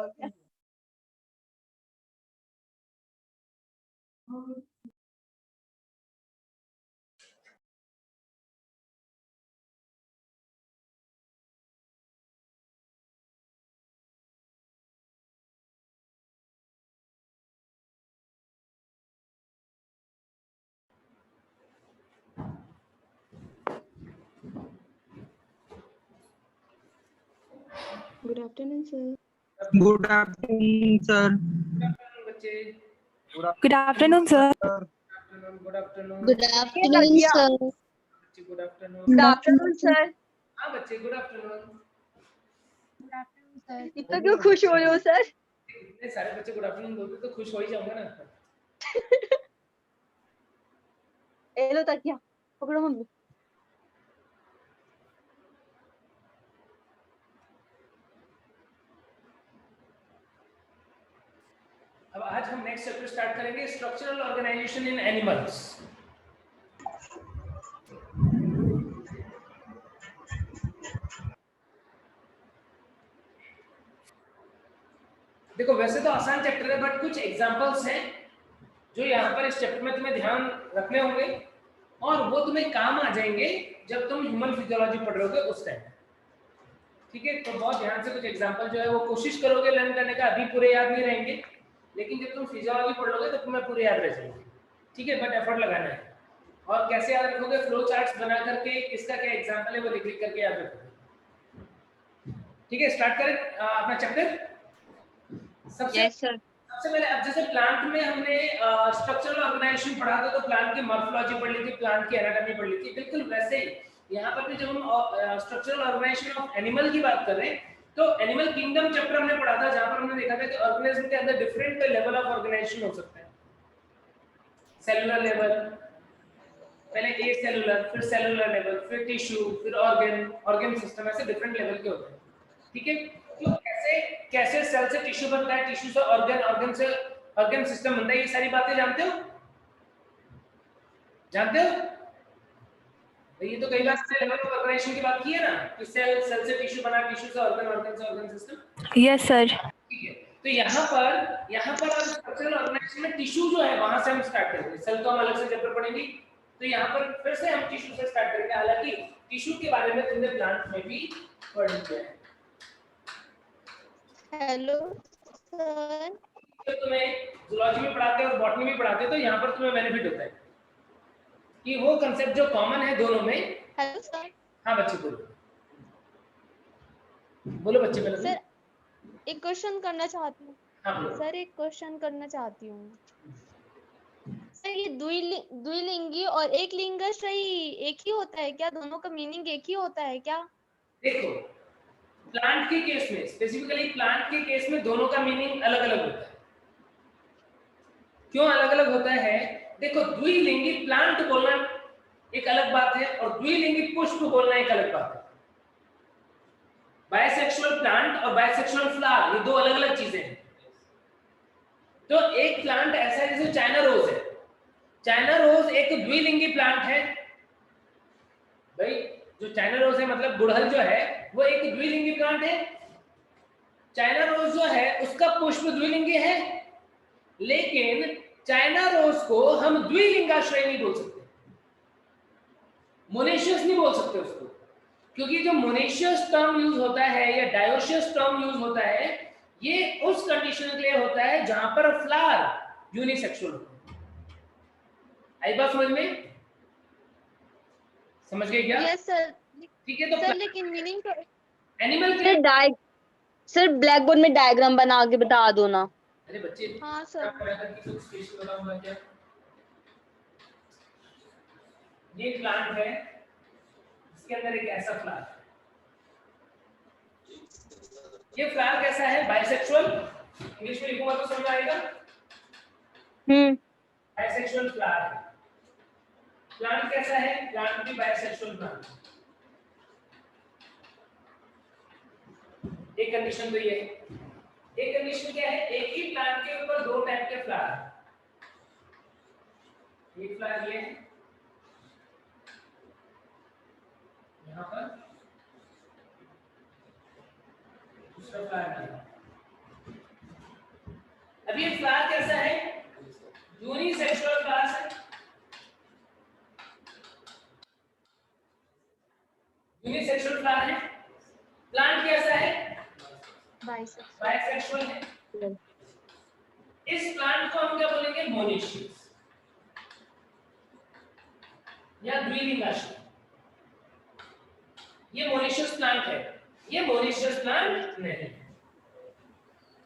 हो गया। Good afternoon, sir. Good afternoon, sir. Good afternoon, sir. Good afternoon. Good afternoon, sir. Good afternoon. Good afternoon, sir. हाँ बच्चे good afternoon. इतना क्यों खुश हो रहे हो सर? इतने सारे बच्चे गुड आफ्टरनून बोलते तो खुश हो ही जाऊंगा ना। ए लो तकिया पकड़ो मम्मी। अब आज हम नेक्स्ट चैप्टर स्टार्ट करेंगे, स्ट्रक्चरल ऑर्गेनाइजेशन इन एनिमल्स। देखो वैसे तो आसान चैप्टर है बट कुछ एग्जांपल्स हैं जो यहाँ पर इस चैप्टर में तुम्हें ध्यान रखने होंगे और वो तुम्हें काम आ जाएंगे जब तुम ह्यूमन फिजियोलॉजी पढ़ रहे होगे उस टाइम। ठीक है, तो बहुत ध्यान से कुछ एग्जांपल जो है वो कोशिश करोगे लर्न करने का। अभी पूरे याद नहीं रहेंगे लेकिन जब तुम फिजियोलॉजी पढ़ लोगे तो तुम्हें पूरे याद रह जाएंगे। ठीक है, बट एफर्ट लगाना है। और कैसे याद रखोगे? फ्लो चार्ट्स बना करके किसका क्या एग्जांपल है वो लिख लिख करके याद रखोगे। ठीक है, स्टार्ट करें अपना चैप्टर। सबसे पहले अब जैसे प्लांट में हमने स्ट्रक्चरल ऑर्गेनाइजेशन पढ़ा था तो प्लांट की मॉर्फोलॉजी पढ़ ली थी, प्लांट की एनाटॉमी पढ़ ली थी। बिल्कुल वैसे ही यहाँ पर भी जब हम स्ट्रक्चरल ऑर्गेनाइजेशन ऑफ एनिमल की बात कर रहे हैं तो एनिमल किंगडम चैप्टर हमने पढ़ा था जहाँ पर हमने देखा था कि ऑर्गेनिज्म के अंदर डिफरेंट लेवल ऑफ ऑर्गेनाइजेशन हो सकता है। सेलुलर लेवल, पहले ए सेलुलर, फिर सेलुलर लेवल, फिर टिश्यू, फिर ऑर्गन सिस्टम, ऐसे डिफरेंट लेवल के होते हैं। ठीक है, तो कैसे सेल से टिश्यू बनता है, टिश्यू से ऑर्गन से ऑर्गन सिस्टम बनता है, ये सारी बातें जानते हो? ये तो कई बार हमने लेवल ऑफ ऑर्गेनाइजेशन की बात की है ना कि सेल से टिश्यू बना, टिश्यू से ऑर्गन से ऑर्गन सिस्टम। Yes, sir. ठीक है, तो यहाँ पर हम स्ट्रक्चरल ऑर्गेनाइजेशन में टिश्यू जो है वहां से हम स्टार्ट करेंगे। सेल तो हम अलग से चैप्टर पढ़ेंगे, तो यहाँ पर फिर से हम टिश्यू से स्टार्ट करेंगे। हालांकि टिश्यू के बारे में तुमने प्लांट में भी पढ़ लिया है। Hello sir. तो तुम्हें जूलॉजी में पढ़ाते हैं और बॉटनी में पढ़ाते हैं तो यहाँ पर तुम्हें बेनिफिट होता है कि वो कांसेप्ट जो कॉमन है दोनों में। Hello sir. हाँ बच्चे बोलो बच्चे पहले। सर एक क्वेश्चन करना चाहती हूँ। हाँ बोलो। सर एक क्वेश्चन करना चाहती हूँ सर, ये द्विलिंगी और एक लिंगाश्रयी एक ही होता है क्या? दोनों का मीनिंग एक ही होता है क्या? देखो प्लांट के केस में, स्पेसिफिकली प्लांट के केस में दोनों का मीनिंग अलग अलग होता है। क्यों अलग अलग होता है? देखो द्विलिंगी प्लांट बोलना एक अलग बात है और द्विलिंगी पुष्प बोलना एक अलग बात है। बायसेक्सुअल प्लांट और बायसेक्सुअल फ्लावर ये दो अलग अलग चीजें हैं। तो एक प्लांट ऐसा है जैसे चाइना रोज है, चाइना रोज एक द्विलिंगी प्लांट है भाई। जो चाइना रोज है मतलब गुड़हल जो है वो एक द्विलिंगी प्लांट है। चाइना रोज जो है उसका पुष्प द्विलिंगी है, लेकिन चाइना रोज को हम द्विलिंगाश्रय नहीं बोल सकते, मोनेशियस नहीं बोल सकते उसको, क्योंकि जो मोनेशियस टर्म यूज होता है या डायोशियस टर्म यूज होता है ये उस कंडीशन के लिए होता है जहां पर फ्लावर यूनिसेक्सुअल होता है। आई बात समझ में? समझ गए क्या? Yes sir. ठीक है, तो सर लेकिन मीनिंग तो एनिमल के सर ब्लैक बोर्ड में डायग्राम बना के बता दो ना। अरे बच्चे हाँ सर। कुछ स्पेशल बताऊंगा क्या? ये प्लांट है, इसके अंदर एक ऐसा फ्लावर, ये फ्लावर कैसा है? बाइसेक्सुअल। इंग्लिश में लिखूंगा तो समझ आएगा। Bisexual flower. प्लांट कैसा है? प्लांट भी बाइसेक्सुअल प्लांट। एक कंडीशन तो ये है। एक कंडीशन क्या है? एक ही प्लांट के ऊपर दो टाइप के फ्लावर, एक फ्लावर ये यहाँ पर, दूसरा फ्लावर अब ये फ्लावर कैसा है? यूनिसेक्सुअल फ्लावर है। यूनिसेक्सुअल फ्लावर है। प्लांट कैसा है? बाइसेक्सुअल है। इस प्लांट को हम क्या बोलेंगे? मोनेशियस या द्विलिंगाश्रय। ये मोनेशियस प्लांट है, ये मोनेशियस प्लांट नहीं।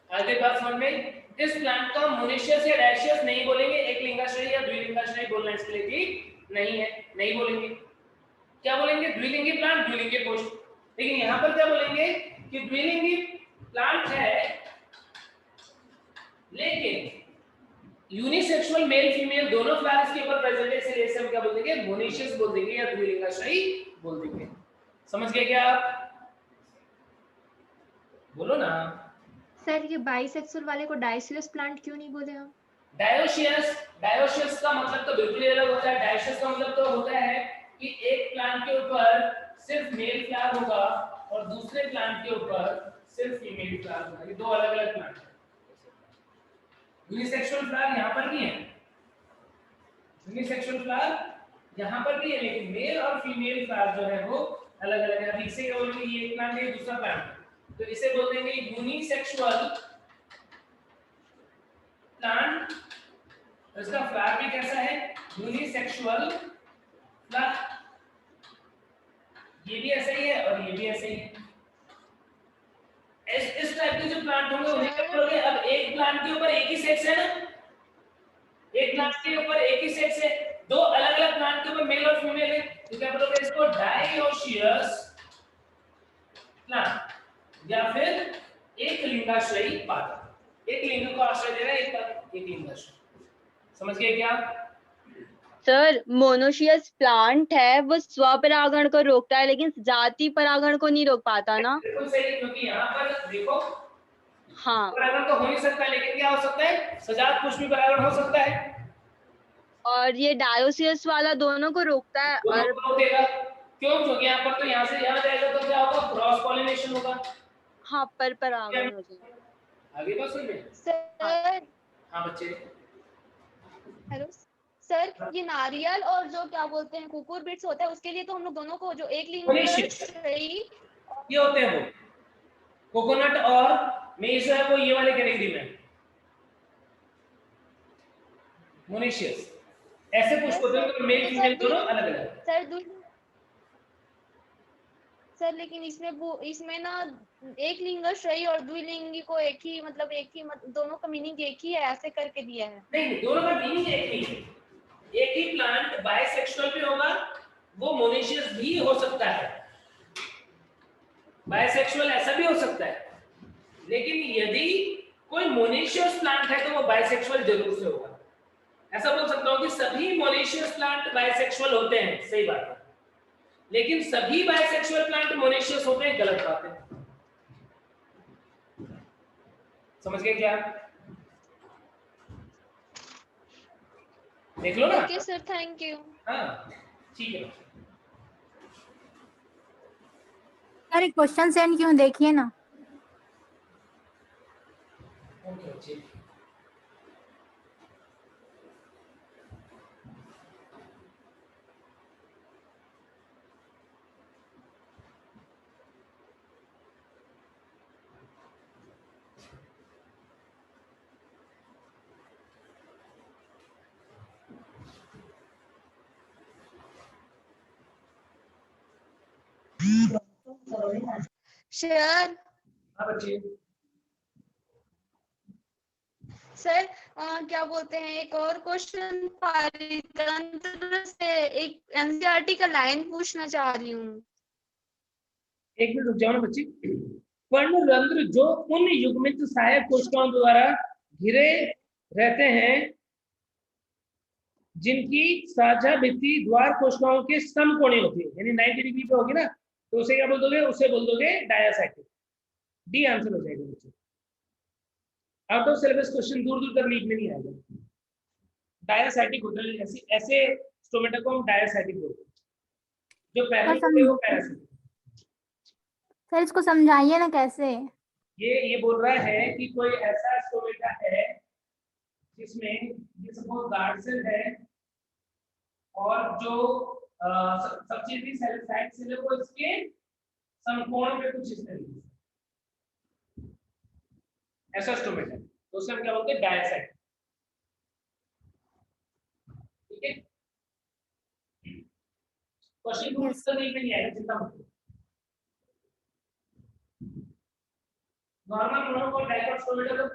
आगे बात समझ में? इस प्लांट को मोनेशियस या डायशियस नहीं बोलेंगे, एक लिंगाश्रय या द्विलिंगाश्रय बोलना इसके लिए ठीक नहीं है, नहीं बोलेंगे। क्या बोलेंगे? द्विलिंगी प्लांट, द्विलिंगी पुष्प। लेकिन यहां पर क्या बोलेंगे कि द्विलिंगी प्लांट है लेकिन यूनिसेक्सुअल मेल फीमेल दोनों फ्लावर्स के ऊपर प्रेजेंट है, इसलिए इसे हम क्या बोल देंगे? मोनेशियस बोल देंगे या द्विलिंगाश्रयी बोल देंगे। समझ गए क्या आप? बोलो ना सर। ये बाइसेक्सुअल वाले को डायसियस प्लांट क्यों नहीं बोले हम? डायोशियस, डायोशियस का मतलब तो बिल्कुल ही अलग होता है। डायोशियस का मतलब तो होता है कि एक प्लांट के ऊपर सिर्फ मेल फ्लावर होगा और दूसरे प्लांट के ऊपर सिर्फ फीमेल फ्लावर होगा। ये दो अलग-अलग प्लांट हैं। यूनिसेक्सुअल फ्लावर यहाँ पर भी है, यूनिसेक्सुअल फ्लावर यहाँ पर भी है, लेकिन मेल और फीमेल फ्लावर जो है वो अलग-अलग है। अब इसे क्या बोलेंगे? ये एक प्लांट है, ये दूसरा प्लांट है, तो इसे बोल देंगे यूनिसेक्सुअल प्लांट। इसका फ्लावर भी कैसा है? Unisexual flower. ये भी ऐसा ही है और ये भी ऐसा ही है। इस टाइप के जो प्लांट होंगे उन्हें क्या बोलोगे? अब एक प्लांट के ऊपर एक ही सेक्स है ना, एक प्लांट के ऊपर एक ही सेक्स है, दो अलग-अलग प्लांट के ऊपर मेल और फीमेल है, तो क्या बोलोगे इसको? डायोशियस प्लांट या फिर एक लिंगाश्रयी पादप। एक लिंग को आश्रय दे रहा है एक लिंगाश्रय। समझ गए क्या? सर मोनोशियस प्लांट है, वो स्वपरागण को रोकता है लेकिन जाति परागण को नहीं रोक पाता ना। बिल्कुल सही, क्योंकि यहाँ पर देखो हाँ, परागण तो हो नहीं सकता, लेकिन क्या हो सकता है? सजात पुष्पी परागण हो सकता है। और ये डायोसियस वाला दोनों को रोकता है। दोनों और को रोकेगा। क्यों? क्योंकि यहाँ पर तो यहाँ से यहाँ जाएगा तो क्या होगा? क्रॉस पॉलिनेशन होगा। हाँ, पर परागण हो जाएगा। आगे बात सुन रहे हैं? सर हाँ बच्चे। हेलो सर, ये नारियल और जो क्या बोलते हैं कुकुर बिट्स होता है, उसके लिए तो हम लोग दोनों को जो एक मोनेशियस लिंगाश्रयी ये होते हैं वो। कोकोनट और मेज जो है वो ये वाले कैटेगरी में। मोनेशियस ऐसे पुष्प होते हैं तो मेल फीमेल दोनों अलग-अलग। सर लेकिन इसमें ना एक लिंगाश्रयी और द्विलिंगी को एक ही मतलब दोनों का मीनिंग एक ही है, ऐसे करके दिया है। नहीं, दोनों का मीनिंग एक ही है। एक ही प्लांट बायसेक्सुअल भी होगा, वो मोनेशियस भी हो सकता है। बायसेक्सुअल ऐसा भी हो सकता है, लेकिन यदि कोई मोनेशियस प्लांट है तो वो बायसेक्सुअल जरूर से होगा। ऐसा बोल सकता हूं कि सभी मोनेशियस प्लांट बायसेक्सुअल होते हैं, सही बात है, लेकिन सभी बायसेक्सुअल प्लांट मोनेशियस होते हैं, गलत बात है। समझ गए क्या? देख लो ना। Okay sir, thank you. हाँ ठीक है। सर एक क्वेश्चन सेंड क्यों देखिए ना। ओके ठीक। सर हाँ बच्चे। सर क्या बोलते हैं, एक और क्वेश्चन पारितंत्र से एक एनसीईआरटी का लाइन पूछना चाह रही हूँ। एक मिनट रुक जाओ ना बच्चे। पर्णरंध्र जो उन युग्मित सहायक कोशिकाओं द्वारा घिरे रहते हैं जिनकी साझा भित्ति द्वार कोशिकाओं के समकोणीय होती है, यानी 90 डिग्री पे होगी ना, तो उसे क्या बोल दोगे? उसे बोल दोगे डायासाइक्लिक। डी आंसर हो जाएगा बच्चे। आउट ऑफ सिलेबस क्वेश्चन दूर दूर तक लिखने नहीं आएगा। डायासाइटिक होता है, ऐसे स्टोमेटा को हम डायासाइटिक बोलते हैं। जो पहले होते हैं वो पैरासाइटिक। सर इसको समझाइए ना कैसे। ये बोल रहा है कि कोई ऐसा स्टोमेटा है इसमें ये सपोज गार्ड सेल है और जो सब्सिडरी सेल साइड सेल है वो इसके समकोण पे कुछ इस तरीके से ऐसा स्टोमेट है, तो उसे हम क्या बोलते हैं डायसाइट। ठीक है, क्वेश्चन को उत्तर नहीं आएगा, चिंता मत करो। नॉर्मल मोनोकोट डाइकोट स्टोमेट तो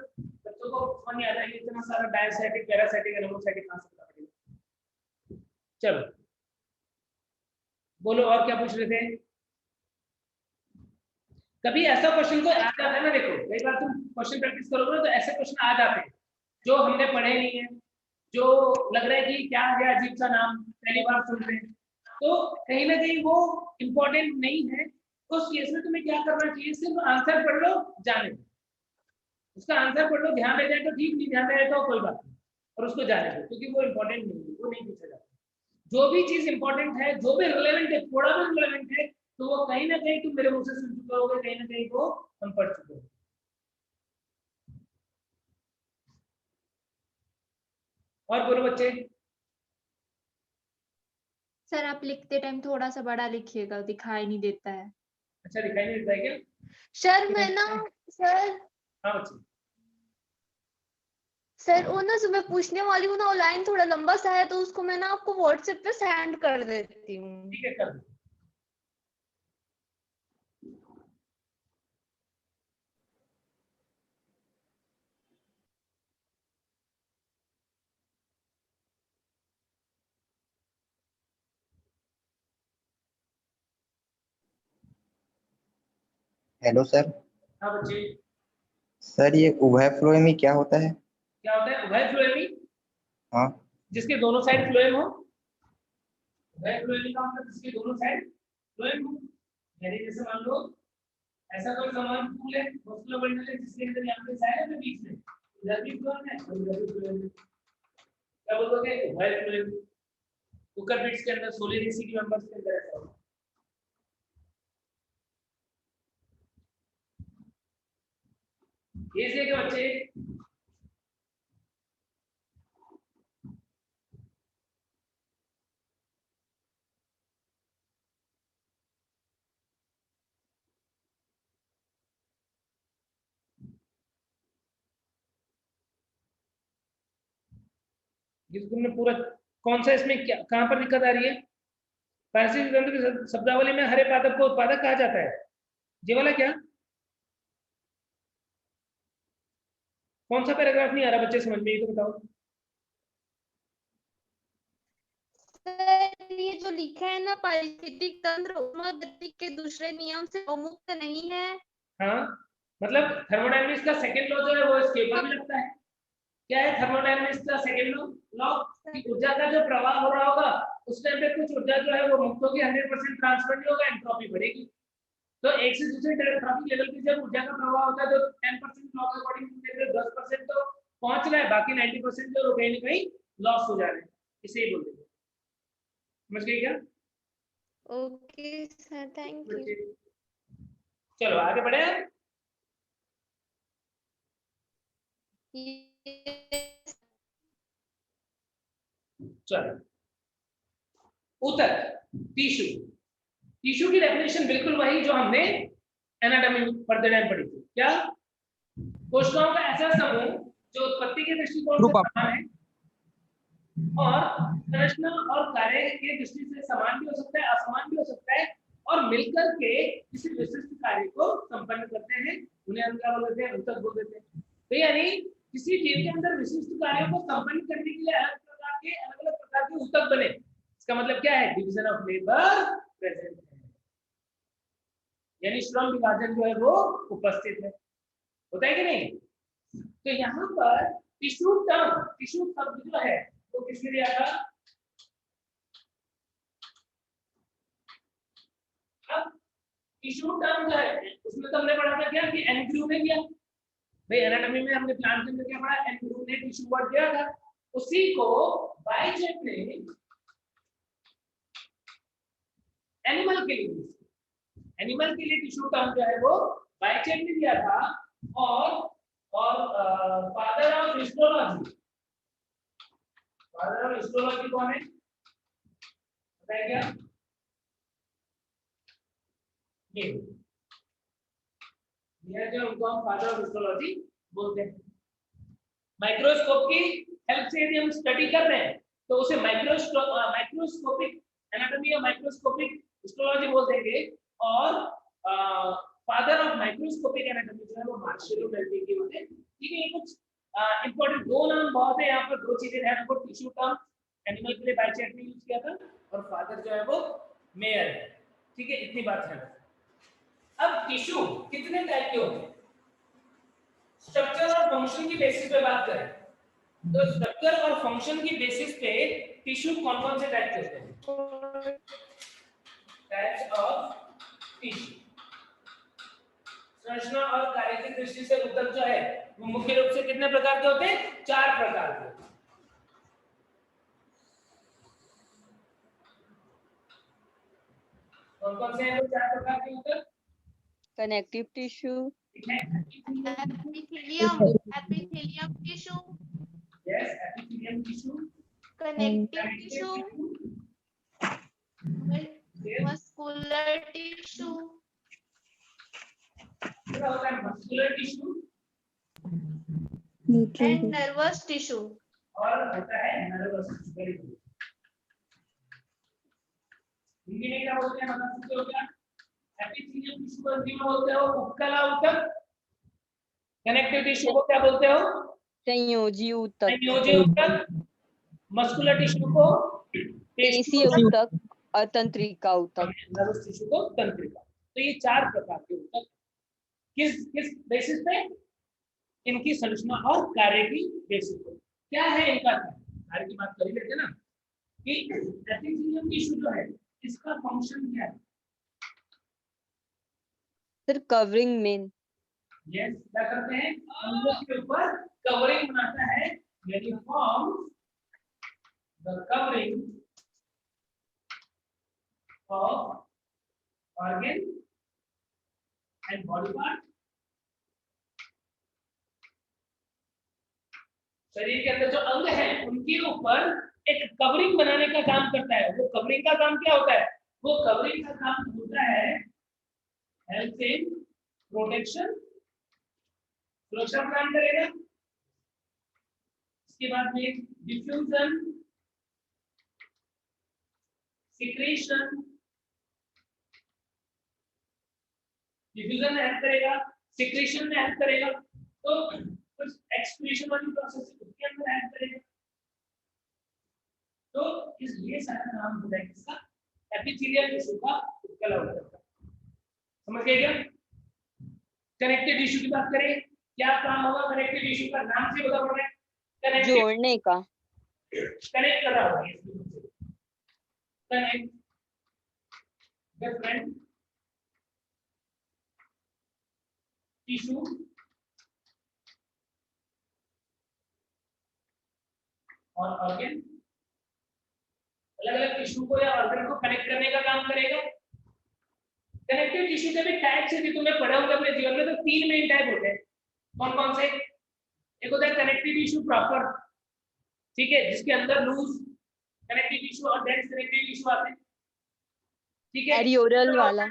बच्चों को समझ नहीं आता है कि इतना सारा डायसाइटिक पैरासाइटिक एनोमोसाइटिक कहां से पता पड़ेगा। चलो बोलो और क्या पूछ रहे थे। कभी ऐसा क्वेश्चन को आ जाता है ना, देखो कई बार तुम क्वेश्चन प्रैक्टिस करोगे तो ऐसे क्वेश्चन आ जाते हैं जो हमने पढ़े नहीं है, जो लग रहा है कि क्या है अजीब सा नाम पहली बार सुन रहे हैं, तो कहीं ना कहीं वो इम्पोर्टेंट नहीं है। उस केस में तुम्हें क्या करना चाहिए, सिर्फ आंसर पढ़ लो, जाने दो, उसका आंसर पढ़ लो, ध्यान रह जाए तो ठीक, नहीं ध्यान रहे तो कोई बात नहीं, और उसको जाने दो, क्योंकि वो इम्पोर्टेंट नहीं है, वो नहीं पूछा जाता। जो भी चीज इंपॉर्टेंट है, जो भी रिलेवेंट है, थोड़ा भी रिलेवेंट है, तो वो कहीं ना कहीं तुम मेरे मुंह से सुन चुके होगे, कहीं ना कहीं वो हम पढ़ चुके हो। और बोलो बच्चे। सर आप लिखते टाइम थोड़ा सा बड़ा लिखिएगा, दिखाई नहीं देता है। अच्छा दिखाई नहीं देता है क्या? सर मैं ना सर हाँ बच्चे। सर वो ना जो मैं पूछने वाली हूँ ना, वो लाइन थोड़ा लंबा सा है, तो उसको मैं ना आपको व्हाट्सएप पे सेंड कर देती हूँ। ठीक है कर दो। Hello sir. हाँ बच्चे। सर ये उभय फ्लोएमी क्या होता है? क्या होता है उभय फ्लोएमी? हाँ जिसके दोनों साइड फ्लोएम हो। उभय फ्लोएमी का मतलब जिसके दोनों साइड फ्लोएम हो, यानी जैसे मान लो ऐसा कोई समान पूल है, मस्कुलर बंडल है, जिसके अंदर यहाँ पे साइड है, बीच में इधर भी फ्लोएम है और इधर भी फ्लोएम है, क्या बोलोगे उभय फ्लोएमी। कुकर बिट्स के अंदर सोलिड एसिड मेंबर्स के अंदर ऐसा होता है। ये से बच्चे तुमने पूरा कौन सा इसमें क्या कहां पर दिक्कत आ रही है? पारिस्थितिक तंत्र की शब्दावली में हरे पादप को उत्पादक कहा जाता है, ये वाला क्या? कौन सा पैराग्राफ नहीं आ रहा बच्चे समझ में, ये तो बताओ। सर ये जो लिखा है ना, पारिस्थितिक तंत्र उष्मागतिकी के दूसरे नियम से अवमुक्त नहीं है। हाँ मतलब थर्मोडायनामिक्स का सेकंड लॉ जो है वो इसके ऊपर भी लगता है। क्या है थर्मोडायनामिक्स का सेकंड लॉ? कि ऊर्जा का जो प्रवाह हो रहा होगा उस टाइम पे कुछ ऊर्जा जो है वो मुक्त होगी, 100% ट्रांसफर नहीं होगा, एंट्रोपी बढ़ेगी। तो एक से दूसरे ट्रॉपिक लेवल पे जब ऊर्जा का प्रवाह होता है तो 10% लॉ के अकॉर्डिंग 10% तो पहुंच रहा है, बाकी 90% जो कहीं ना कहीं लॉस हो जा रहे हैं, इसे ही बोल देंगे। समझ गए क्या? Okay sir, thank you. चलो आगे बढ़े। चलो ऊतक टिश्यू, टिश्यू की डेफिनेशन बिल्कुल वही जो हमने एनाटॉमी पढ़ते टाइम पढ़ी थी। क्या? कोशिकाओं का ऐसा समूह जो उत्पत्ति के दृष्टिकोण से समान है और संरचना और कार्य के दृष्टि से समान भी हो सकता है, असमान भी हो सकता है, और मिलकर के किसी विशिष्ट कार्य को संपन्न करते हैं, उन्हें हम क्या बोल देते हैं? ऊतक बोल देते हैं। तो यानी किसी जीव के अंदर विशिष्ट कार्यों को संपन्न करने के लिए अलग प्रकार के ऊतक बने, इसका मतलब क्या है? डिवीजन ऑफ लेबर प्रेजेंट है, यानी श्रम विभाजन जो है वो उपस्थित है, होता है कि नहीं? तो यहाँ पर टिश्यू टर्म, टिश्यू शब्द जो है वो किसने दिया था? अब टिश्यू टर्म जो है उसमें तो हमने पढ़ा था क्या कि एनग्रू ने दिया भाई, एनाटॉमी में हमने प्लांट के अंदर क्या पढ़ा? एनग्रू ने टिश्यू वर्ड दिया था, उसी को बाइचेट ने एनिमल के लिए, एनिमल के लिए टिश्यू टर्म जो है वो बाइचेट ने दिया था। और father of histology, father of histology कौन है पता है क्या? ये जो उनको हम फादर ऑफ हिस्टोलॉजी बोलते हैं। माइक्रोस्कोप की हेल्प से यदि हम स्टडी कर रहे हैं तो उसे माइक्रोस्कोपिक एनाटॉमी या माइक्रोस्कोपिक हिस्टोलॉजी बोल देंगे, और फादर ऑफ माइक्रोस्कोपिक एनाटॉमी जो है वो मार्शेलो मेल्टी की होते हैं। ठीक है, ये कुछ इंपॉर्टेंट दो नाम बहुत है यहाँ पर, दो चीजें हैं, वो टिश्यू टर्म एनिमल के लिए बाइचेट में यूज किया था, और फादर जो है वो मेयर है। ठीक है, इतनी बात है। अब टिश्यू कितने टाइप के होते हैं? स्ट्रक्चर और फंक्शन की बेसिस पे बात करें तो स्ट्रक्चर और फंक्शन की बेसिस पे टिश्यू कौन-कौन से टाइप के होते हैं? Types of tissue. संरचना और कार्य की दृष्टि से उत्तर जो है वो मुख्य रूप से कितने प्रकार के होते हैं? 4 प्रकार के। कौन-कौन से हैं वो 4 प्रकार के उत्तर? Connective tissue, epithelium tissue, Yes, epithelium tissue, connective tissue, muscular tissue, क्या होता है? muscular tissue and nervous tissue. और होता है nervous tissue। Very good। Hindi में क्या बोलते हैं बता सकते हो क्या? epithelium tissue को हिंदी में बोलते हो उपकला ऊतक। कनेक्टिव टिश्यू को क्या बोलते हो? संयोजी ऊतक, संयोजी ऊतक। मस्कुलर टिश्यू को पेशीय ऊतक और तंत्रिका ऊतक। नर्वस टिश्यू को तंत्रिका। तो ये 4 प्रकार के ऊतक किस किस बेसिस पे? इनकी संरचना और कार्य की बेसिस पे। क्या है इनका कार्य की बात कर ही लेते ना कि एपिथेलियम टिश्यू जो है इसका फंक्शन क्या है? Sir covering main. यस, क्या करते हैं? अंगों के ऊपर कवरिंग बनाता है, यानी form the covering of organ and body part. शरीर के अंदर जो अंग है उनके ऊपर एक कवरिंग बनाने का काम करता है। वो कवरिंग का काम क्या होता है? वो कवरिंग का काम होता है हेल्थ इन प्रोटेक्शन, सुरक्षा प्रदान करेगा। इसके बाद में डिफ्यूजन, सिक्रेशन, डिफ्यूजन में हेल्प करेगा, सिक्रेशन में हेल्प करेगा, तो कुछ एक्सक्रीशन वाली प्रोसेस उसके अंदर हेल्प करेगा। तो ये सारा नाम होता है किसका? एपिथेलियल टिश्यू का उपकला ऊतक। समझ गए क्या? कनेक्टिव टिश्यू की बात करें, क्या काम होगा कनेक्टिव टिश्यू का? नाम से पता पड़ रहा है, जोड़ने का, कनेक्ट कर रहा होगा इसको, कनेक्ट डिफरेंट टिश्यू और ऑर्गन। अलग-अलग टिश्यू को या ऑर्गन को कनेक्ट करने का काम करेगा। कनेक्टिव टिश्यू के भी टाइप्स यदि तुमने पढ़े होंगे अपने जीवन में तो 3 मेन टाइप होते हैं। कौन-कौन से? एक होता है कनेक्टिव टिश्यू प्रॉपर, ठीक है, जिसके अंदर लूज कनेक्टिव टिश्यू और डेंस कनेक्टिव टिश्यू आते हैं, ठीक है। एरियोरल वाला।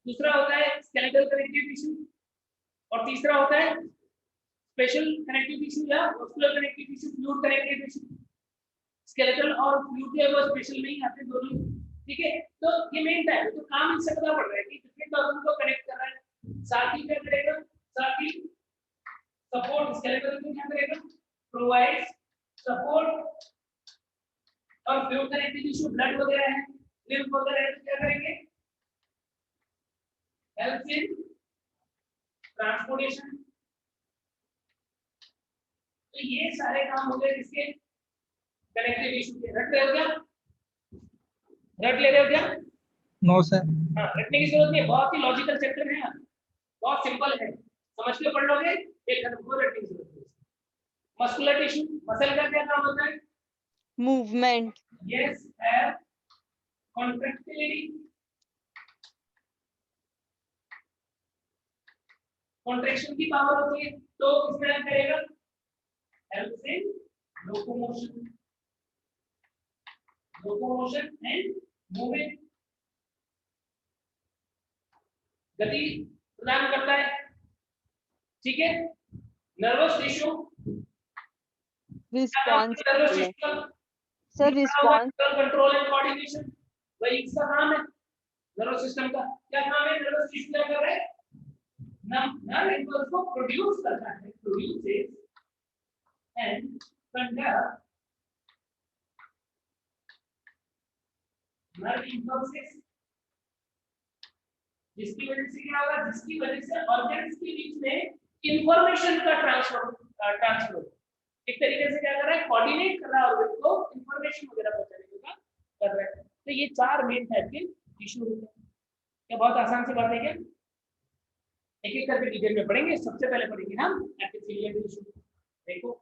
दूसरा होता है स्केलेटल कनेक्टिव टिश्यू, और तीसरा होता है स्पेशल कनेक्टिव टिश्यू या muscular connective tissue, fluid connective tissue. Skeletal और फ्लूइड है वो स्पेशल नहीं आते दोनों, ठीक है। तो ये मेन टाइप है। तो काम इससे पता पड़ रहा है कि डिफरेंट ऑर्गन को कनेक्ट कर रहा है, साथ ही क्या करेगा? साथ ही सपोर्ट, स्केलेटल को क्या करेगा? प्रोवाइड्स सपोर्ट, और फ्लूइड कनेक्टिव टिश्यू ब्लड वगैरह है, लिम्फ वगैरह है, तो क्या करेंगे? Help in transportation. तो ये सारे काम हो गए किसके? कनेक्टिव टिश्यू के। रट रहे हो क्या? रट ले रहे हो क्या? No sir. हाँ, रटने की जरूरत नहीं है, बहुत ही लॉजिकल चैप्टर है, बहुत सिंपल है, समझ के पढ़ लोगे एक खत्म, कोई रटने की जरूरत नहीं। मस्कुलर टिश्यू, मसल का क्या काम होता है? Movement. Yes, have contractility, contraction की पावर होती है, तो किसमें हेल्प करेगा? Help in locomotion. Locomotion and movement, गति प्रदान करता है, ठीक है। Nervous tissue, response nervous system, sir response control and coordination, वही इसका काम है नर्वस सिस्टम का। क्या काम है? नर्वस टिश्यू क्या कर रहा है? नर्व इम्पल्स को प्रोड्यूस करता है, produces and conduct nerve impulses, जिसकी वजह से क्या होगा? जिसकी वजह से ऑर्गन्स के बीच में इंफॉर्मेशन का ट्रांसफर एक तरीके से क्या कर रहा है? कोऑर्डिनेट कर रहा है ऑर्गन को, इंफॉर्मेशन वगैरह पहुंचाने का कर रहा है। तो ये 4 मेन टाइप के टिश्यू होते हैं। क्या बहुत आसान सी बात है क्या? एक एक करके डिटेल में पढ़ेंगे। सबसे पहले पढ़ेंगे हम एपिथेलियल टिश्यू। देखो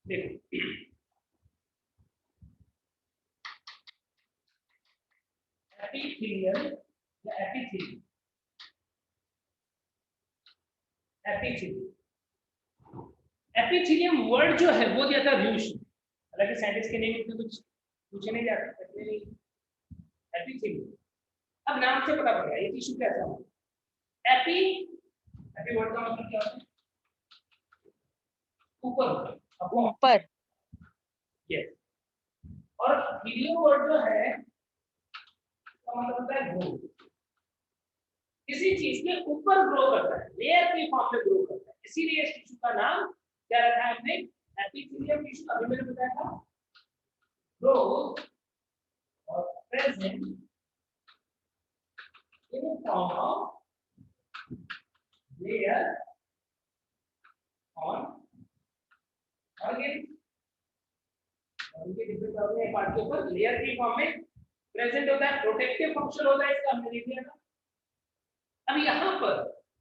देखो एपिथेलियल या एपिथेलियल, एपिथेलियम वर्ड जो है वो दिया था रूश, हालांकि साइंटिस्ट के नेम इतने कुछ पूछे नहीं जाते नहीं। एपिथेलियम अब नाम से पता पड़ गया ये टिश्यू कैसा है। एपी, एपी वर्ड का मतलब क्या होता है? ऊपर, ऊपर, यस। और थीलियम वर्ड जो है तो मतलब होता है ग्रो, किसी चीज के ऊपर ग्रो करता है, लेयर के फॉर्म में ग्रो करता है, इसीलिए इस टिश्यू का नाम क्या रखा है हमने? Epithelium tissue. अभी मैंने बताया था ग्रो और present in form of layer on organ, उनके डिफरेंट ऑर्गन पार्ट के ऊपर लेयर के फॉर्म में प्रेजेंट होता है, प्रोटेक्टिव फंक्शन होता है इसका, हमने देख लिया था। अब यहाँ पर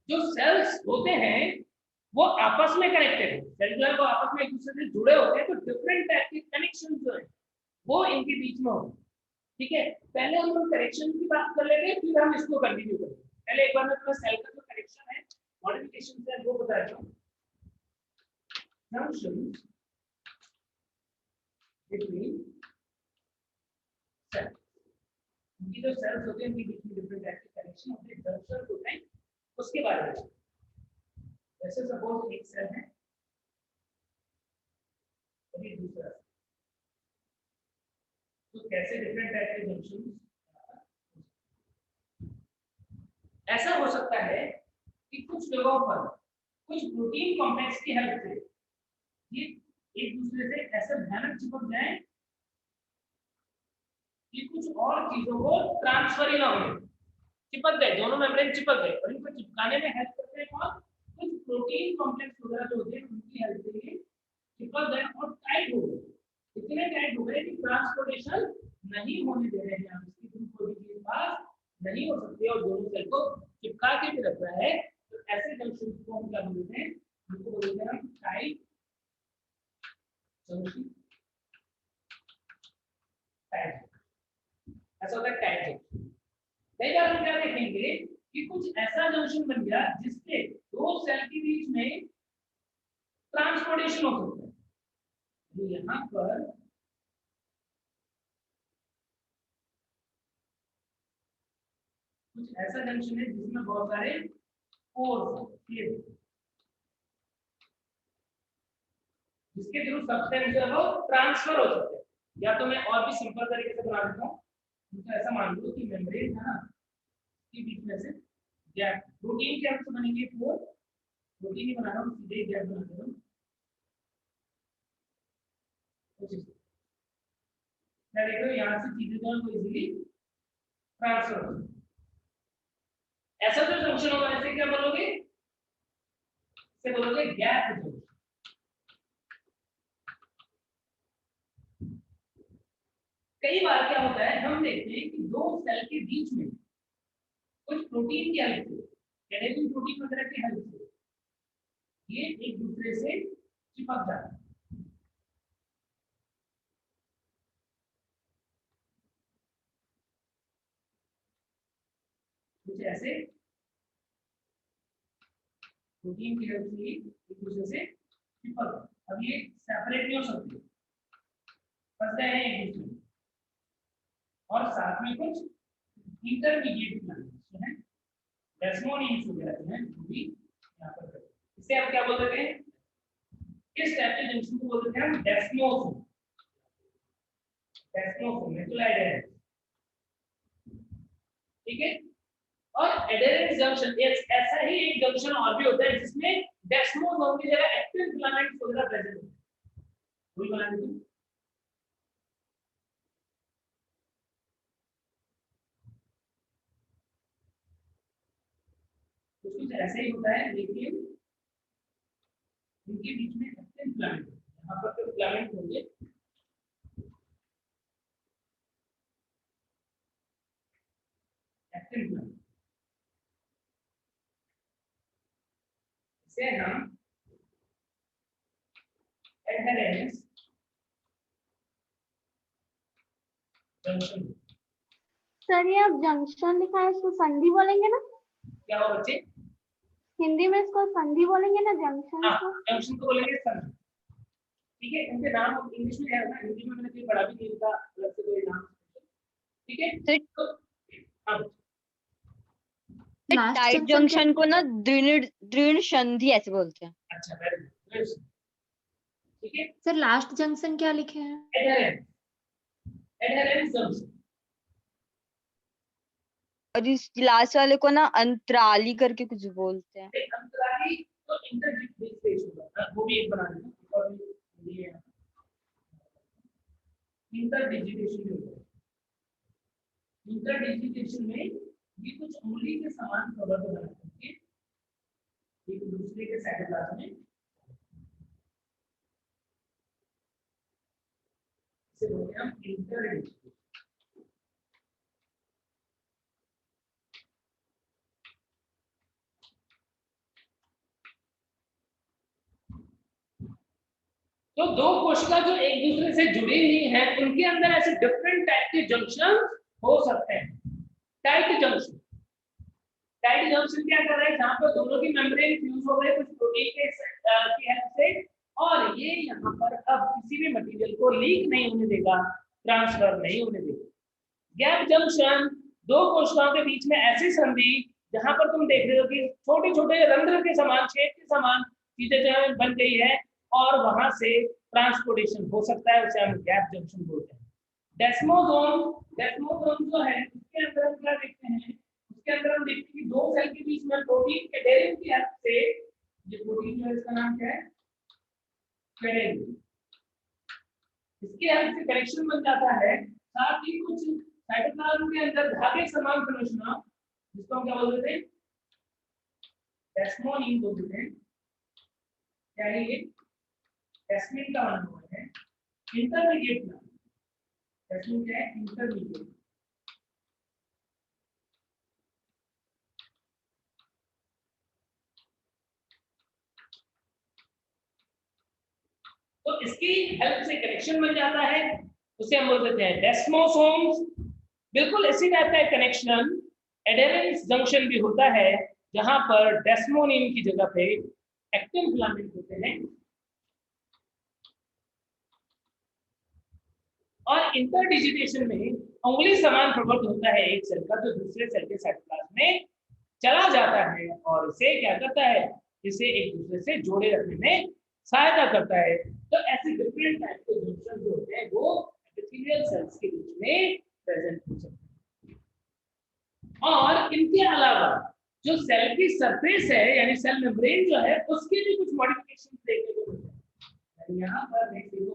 जो सेल्स होते हैं वो आपस में कनेक्टेड है, सेल जो है वो आपस में एक दूसरे से जुड़े होते हैं, तो डिफरेंट टाइप के कनेक्शन जो है वो इनके बीच में होते हैं, ठीक है। पहले हम लोग कनेक्शन की बात कर लेते हैं, फिर हम इसको कंटिन्यू करेंगे। पहले एक बार मैं तुम्हें सेल का जो कनेक्शन है, मॉडिफिकेशन है वो बता देता हूँ। जंक्शन बिटवीन सेल, उनकी जो सेल्स होते हैं उनके बीच में डिफरेंट टाइप के कनेक्शन होते हैं, जंक्शन होते हैं, उसके बारे में। जैसे सपोज एक सेल है और ये दूसरा, तो कैसे डिफरेंट टाइप के जंक्शन, ऐसा हो सकता है कि कुछ जगहों पर कुछ प्रोटीन कॉम्प्लेक्स की हेल्प से ये एक दूसरे से ऐसे भयानक चिपक जाए कि कुछ और चीजों को ट्रांसफर ही ना हो, चिपक गए, दोनों मेम्ब्रेन चिपक गए, और इनको चिपकाने में हेल्प करते हैं कौन? कुछ प्रोटीन कॉम्प्लेक्स वगैरह जो होते हैं उनकी हेल्प से ये चिपक गए और टाइट हो गए, इतने टाइट हो गए कि ट्रांसपोर्टेशन नहीं होने दे रहे हैं, इसकी कोई चीज पास नहीं हो सकती और दोनों सेल को चिपका के भी रख रहा है। तो ऐसे जंक्शन को हम क्या बोलते हैं? उनको बोलते हैं हम टाइट जंक्शन, ऐसा होता है टाइट जंक्शन। कई बार हम क्या देखेंगे कि कुछ ऐसा जंक्शन बन गया जिससे दो सेल के बीच में ट्रांसपोर्टेशन हो सकता है। तो यहाँ पर कुछ ऐसा जंक्शन है जिसमें बहुत सारे पोर्स हैं, जिसके थ्रू सब्सटेंस जो है वो ट्रांसफर हो सकते हैं। या तो मैं और भी सिंपल तरीके से बना देता हूँ, तो ऐसा मान लो कि मेम्ब्रेन है ना, के बीच में से गैप, प्रोटीन के अंश बनेंगे, पोर, प्रोटीन ही बना रहा हूँ, सीधे गैप बना दे रहा हूँ। मैं देख रहा हूँ यहाँ से चीजें जो है वो इजीली ट्रांसफर हो, ऐसा जो जंक्शन होगा ऐसे क्या बोलोगे, इसे बोलोगे गैप जंक्शन। कई बार क्या होता है, हम देखते हैं कि दो सेल के बीच में कुछ प्रोटीन की हेल्प से, एडेनिन प्रोटीन वगैरह की हेल्प से ये एक दूसरे से चिपक जाते हैं। कुछ ऐसे प्रोटीन की हेल्प से एक दूसरे से चिपक, अब ये सेपरेट नहीं हो सकते, फंस गए हैं एक दूसरे में, और साथ में कुछ इंटरमीडिएट प्लांट्स हैं, डेस्मोनियम्स वगैरह हैं, वो भी यहाँ पर करते हैं। इसे हम क्या बोल देते हैं, इस टाइप के जंक्शन को बोल देते हैं हम डेस्मोसोम। डेस्मोसोम मेटलाइड है, ठीक है। और एडेरेंस जंक्शन ऐसा ही एक जंक्शन और भी होता है जिसमें डेस्मोसोम की जगह एक्टिन फिलामेंट्स वगैरह प्रेजेंट होते हैं। वही बना देते कुछ ऐसा ही होता है, लेकिन इनके बीच में एक्टिन फिलामेंट, यहाँ पर तो फिलामेंट होंगे, एक्टिन फिलामेंट, इसे हम एडहेरेंस जंक्शन। सर ये अब जंक्शन लिखा है, इसको संधि बोलेंगे ना? क्या हो बच्चे, हिंदी में इसको संधि बोलेंगे ना, जंक्शन हाँ को? जंक्शन को बोलेंगे संधि, ठीक है। इनके नाम इंग्लिश में है ना, हिंदी में मैंने कहीं पढ़ा भी नहीं था अलग से कोई नाम, ठीक है। तो हाँ टाइट जंक्शन को ना दृढ़ दृढ़ संधि ऐसे बोलते हैं। अच्छा, वेरी गुड, ठीक है। सर लास्ट जंक्शन क्या लिखे हैं? Adherence, adherence junction. और इस लास्ट वाले को ना अंतराली करके कुछ बोलते हैं। अंतराली तो इंटरडिजिटेशन होगा, वो भी एक बना देना, और ये इंटरडिजिटेशन होगा। इंटरडिजिटेशन में ये कुछ उंगली के समान प्रबंध बनाते हैं एक दूसरे के साइटोप्लाज्म में, इसे बोलते हैं हम इंटरडिजिटेशन। तो दो कोशिका जो एक दूसरे से जुड़ी हुई हैं, उनके अंदर ऐसे डिफरेंट टाइप के जंक्शन हो सकते हैं। टाइट जंक्शन, टाइट जंक्शन क्या कर रहे हैं, जहां पर दोनों की मेम्ब्रेन फ्यूज हो गए कुछ प्रोटीन के की हेल्प से, और ये यहाँ पर अब किसी भी मटेरियल को लीक नहीं होने देगा, ट्रांसफर नहीं होने देगा। गैप जंक्शन, दो कोशिकाओं के बीच में ऐसी संधि जहां पर तुम देख रहे हो कि छोटे छोटे रंध्र के समान, छेद के समान चीजें जो है बन गई है, और वहां से ट्रांसपोर्टेशन हो सकता है, उसे हम गैप जंक्शन बोलते हैं। डेस्मोसोम, डेस्मोसोम जो है उसके अंदर हम क्या देखते हैं, उसके अंदर हम देखते हैं कि दो सेल के बीच में प्रोटीन के एडेनिन की हेल्प से, ये प्रोटीन जो है इसका नाम क्या है, एडेनिन, इसके हेल्प से कनेक्शन बन जाता है। साथ ही कुछ साइटोप्लाज्म के अंदर धागे समान संरचना, जिसको हम क्या बोलते हैं, डेस्मोनिन बोलते हैं, क्या है ये, डेस्मिन का बना हुआ है, इंटरमीडिएट नाम, डेस्मिन क्या है, इंटरमीडिएट। तो इसकी हेल्प से कनेक्शन बन जाता है, उसे हम बोल देते हैं डेस्मोसोम्स। बिल्कुल इसी टाइप का कनेक्शन एडेरेंस जंक्शन भी होता है, जहां पर डेस्मोनिन की जगह पे एक्टिन फिलामेंट होते हैं, और इंटरडिजिटेशन में उंगली समान प्रवर्त होता है एक सेल का, जो दूसरे सेल के साइटोप्लाज्म में चला जाता है, और इसे क्या करता है, इसे एक दूसरे से जोड़े रखने में सहायता करता है। तो ऐसे डिफरेंट टाइप के जंक्शन जो होते हैं वो एपिथेलियल सेल्स के बीच में प्रेजेंट हो सकते हैं। और इनके अलावा जो सेल की सरफेस है, यानी सेल मेम्ब्रेन जो है, उसके भी कुछ मॉडिफिकेशन देखने को मिलते हैं। यहाँ पर देखिए तो